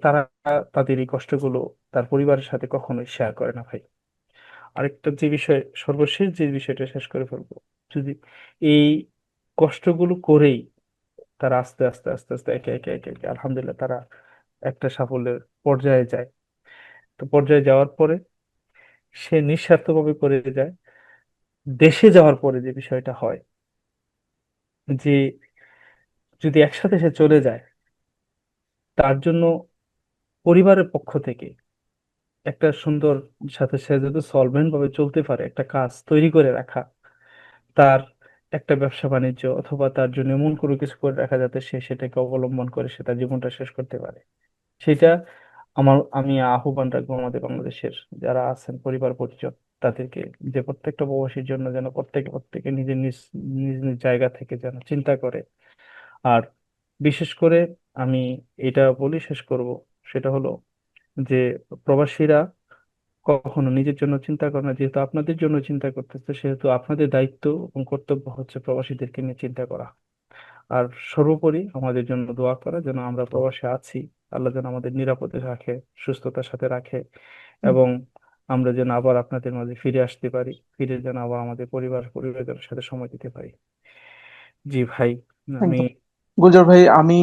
তারা তাদের এই কষ্টগুলো তার পরিবারের সাথে কখনোই শেয়ার করে না ভাই। আরেকটা যে বিষয়, সর্বশেষ যে বিষয়টা শেষ করে ফেলবো, যদি এই কষ্টগুলো করেই তারা আস্তে আস্তে আস্তে আস্তে একে একে একে একে আলহামদুলিল্লাহ তারা একটা সাফল্যের পর্যায়ে যায়। তো পর্যায়ে যাওয়ার পরে সে নিঃস্বার্থভাবে করে যায়। দেশে যাওয়ার পরে যে বিষয়টা হয়, যে যদি একসাথে সে চলে যায়, তার জন্য পরিবারের পক্ষ থেকে একটা সুন্দর, সাথে সে যদি সলভেন্ট ভাবে চলতে পারে একটা কাজ তৈরি করে রাখা, তার একটা ব্যবসা বাণিজ্য অথবা তার জন্য এমন কোনো কিছু করে রাখা যাতে সে সেটাকে অবলম্বন করে সে তার জীবনটা শেষ করতে পারে, সেটা আমি আহ্বান রাখবো আমাদের বাংলাদেশের যারা আছেন পরিবার পরিজন তাদেরকে, যে প্রত্যেকটা প্রবাসীর জন্য যেন প্রত্যেকে প্রত্যেকে নিজের নিজ নিজ নিজ জায়গা থেকে যেন চিন্তা করে। আর বিশেষ করে আমি এটা বলি শেষ করব, সেটা হলো যে প্রবাসীরা কখনো নিজের জন্য চিন্তা করে না, যেহেতু আপনাদের জন্য চিন্তা করতেছে সেহেতু আপনাদের দায়িত্ব এবং কর্তব্য হচ্ছে প্রবাসীদেরকে নিয়ে চিন্তা করা। আর সর্বোপরি আমাদের জন্য দোয়া করা, যেন আমরা প্রবাসে আছি, আল্লাহ যেন আমাদের নিরাপদে রাখে, সুস্থতার সাথে রাখে, হুম, এবং আমরা যেন আবার আপনাদের মাঝে ফিরে আসতে পারি, ফিরে যেন আবার আমাদের পরিবারজনের সাথে সময় দিতে পারি। জি ভাই, আমি একদম। গুলজার ভাই, আমি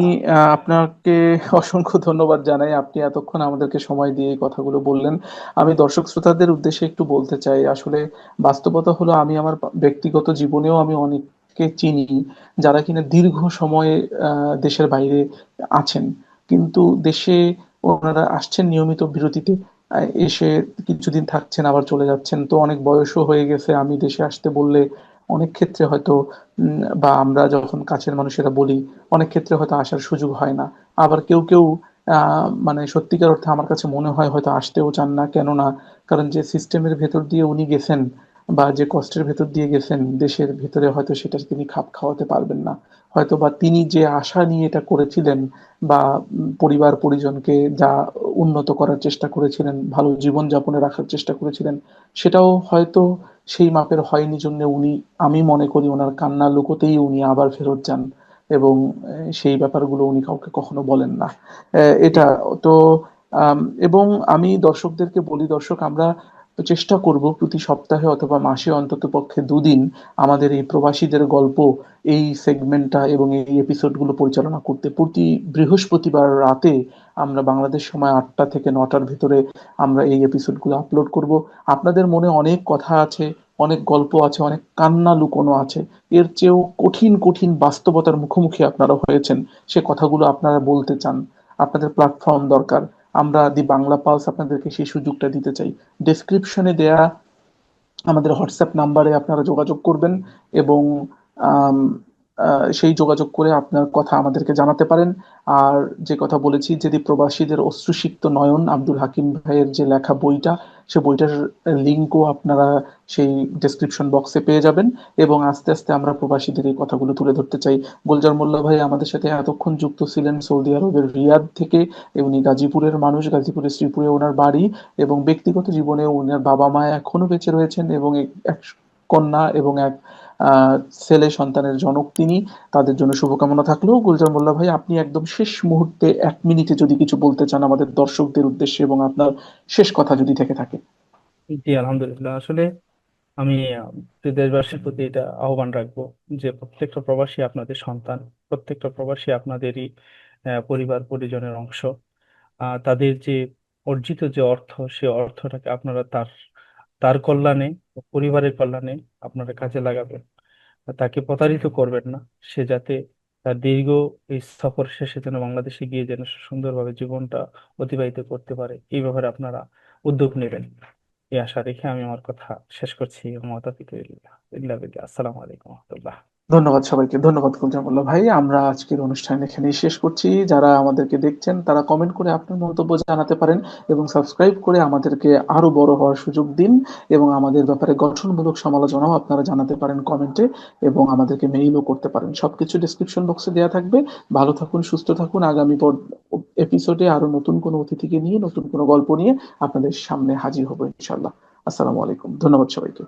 আপনাকে অসংখ্য ধন্যবাদ জানাই, আপনি এতক্ষণ আমাদেরকে সময় দিয়ে এই কথাগুলো বললেন। আমি দর্শক শ্রোতাদের উদ্দেশ্যে একটু বলতে চাই, আসলে বাস্তবতা হলো আমি আমার ব্যক্তিগত জীবনেও আমি অনেককে চিনি যারা কিনা দীর্ঘ সময় দেশের বাইরে আছেন, কিন্তু দেশে ওনারা আসছেন নিয়মিত বিরতিতে, এসে কিছুদিন থাকছেন আবার চলে যাচ্ছেন, তো অনেক বয়সও হয়ে গেছে। আমি দেশে আসতে বললে অনেক ক্ষেত্রে হয়তো বা আমরা যখন কাছের মানুষেরা বলি, অনেক ক্ষেত্রে হয়তো আসার সুযোগ হয় না। আবার কেউ কেউ মানে সত্যিকার অর্থে আমার কাছে মনে হয় হয়তো আসতেও চান না, কেননা কারণ যে সিস্টেমের ভেতর দিয়ে উনি গেছেন বা যে কষ্টের ভেতর দিয়ে গেছেন দেশের ভেতরে, হয়তো সেটা তিনি খাপ খাওয়াতে পারবেন না। হয়তো বা তিনি যে আশা নিয়ে এটা করেছিলেন বা পরিবার পরিজনকে যা উন্নত করার চেষ্টা করেছিলেন, ভালো জীবন যাপনে রাখার চেষ্টা করেছিলেন, সেটাও হয়তো সেই মাপের হয়নি জন্য উনি, আমি মনে করি ওনার কান্না লুকোতেই উনি আবার ফেরত যান, এবং সেই ব্যাপারগুলো উনি কাউকে কখনো বলেন না। এটা তো আম, এবং আমি দর্শকদেরকে বলি, দর্শক আমরা চেষ্টা করব প্রতি সপ্তাহে অথবা মাসে অন্তত পক্ষে দুদিন আমাদের এই প্রবাসীদের গল্প, এই সেগমেন্টটা এবং এই এপিসোডগুলো পরিচালনা করতে। প্রতি বৃহস্পতিবার রাতে আমরা বাংলাদেশ সময় 8টা থেকে 9টার ভিতরে আমরা এই এপিসোডগুলো আপলোড করব। আপনাদের মনে অনেক কথা আছে, অনেক গল্প আছে, অনেক কান্না লুকোনো আছে, এর চেয়েও কঠিন কঠিন বাস্তবতার মুখোমুখি আপনারা হয়েছেন, সে কথাগুলো আপনারা বলতে চান, আপনাদের প্ল্যাটফর্ম দরকার। আমরা দি বাংলা পালস আপনাদেরকে সেই সুযোগটা দিতে চাই। ডেসক্রিপশনে দেয়া আমাদের হোয়াটসঅ্যাপ নাম্বারে আপনারা যোগাযোগ করবেন, এবং আম, সেই যোগাযোগ করে আপনার কথা আমাদেরকে জানাতে পারেন। আর যে কথা বলেছি, যদি প্রবাসীদের অশ্রুসিক্ত নয়ন, আব্দুল হাকিম ভাইয়ের যে লেখা বইটা, সে বইটার লিঙ্কও আপনারা সেই ডেসক্রিপশন বক্সে পেয়ে যাবেন। এবং আস্তে আস্তে আমরা প্রবাসীদের এই কথাগুলো তুলে ধরতে চাই। গোলজার মোল্লা ভাই আমাদের সাথে এতক্ষণ যুক্ত ছিলেন সৌদি আরবের রিয়াদ থেকে। উনি গাজীপুরের মানুষ, গাজীপুরের শ্রীপুরে ওনার বাড়ি, এবং ব্যক্তিগত জীবনে ওনার বাবা মা এখনো বেঁচে রয়েছেন, এবং এক কন্যা এবং এক আহ, ছেলে সন্তানের জনক তিনি। তাদের জন্য শুভকামনা থাকলো। গুলজার মোল্লা ভাই, আপনি একদম শেষ মুহূর্তে 1 মিনিটে যদি কিছু বলতে চান আমাদের দর্শকদের উদ্দেশ্যে, এবং আপনার শেষ কথা যদি থেকে থাকে। জি আলহামদুলিল্লাহ, আসলে আমি দেশবাসীর প্রতি এটা আহ্বান রাখবো যে প্রত্যেকটা প্রবাসী আপনাদের সন্তান, প্রত্যেকটা প্রবাসী আপনাদেরই পরিবার পরিজনের অংশ। তাদের যে অর্জিত যে অর্থ, সে অর্থটাকে আপনারা তার তার কল্যাণে ও পরিবারের কল্যাণে আপনারা কাজে লাগাবেন। তাকে প্রতারিত করবেন না। সে যাতে তার দীর্ঘ এই সফর শেষে যেন বাংলাদেশে গিয়ে যেন সুন্দরভাবে জীবনটা অতিবাহিত করতে পারে, এই ব্যাপারে আপনারা উদ্যোগ নেবেন। এই আশা রেখে আমি আমার কথা শেষ করছি। আসসালামু আলাইকুম রহমতুল্লাহ। ধন্যবাদ সবাইকে, ধন্যবাদ কুলজামুল্লাহ ভাই। আমরা আজকের অনুষ্ঠান এখানেই শেষ করছি। যারা আমাদেরকে দেখছেন তারা কমেন্ট করে আপনার মন্তব্য জানাতে পারেন, এবং সাবস্ক্রাইব করে আমাদেরকে আরো বড় হওয়ার সুযোগ দিন, এবং আমাদের ব্যাপারে গঠনমূলক সমালোচনাও আপনারা জানাতে পারেন কমেন্টে, এবং আমাদেরকে মেইলও করতে পারেন। সবকিছু ডিসক্রিপশন বক্সে দেওয়া থাকবে। ভালো থাকুন, সুস্থ থাকুন। আগামী এপিসোডে আরো নতুন কোনো অতিথিকে নিয়ে, নতুন কোনো গল্প নিয়ে আপনাদের সামনে হাজির হবো ইনশাল্লাহ। আসসালামু আলাইকুম, ধন্যবাদ সবাইকে।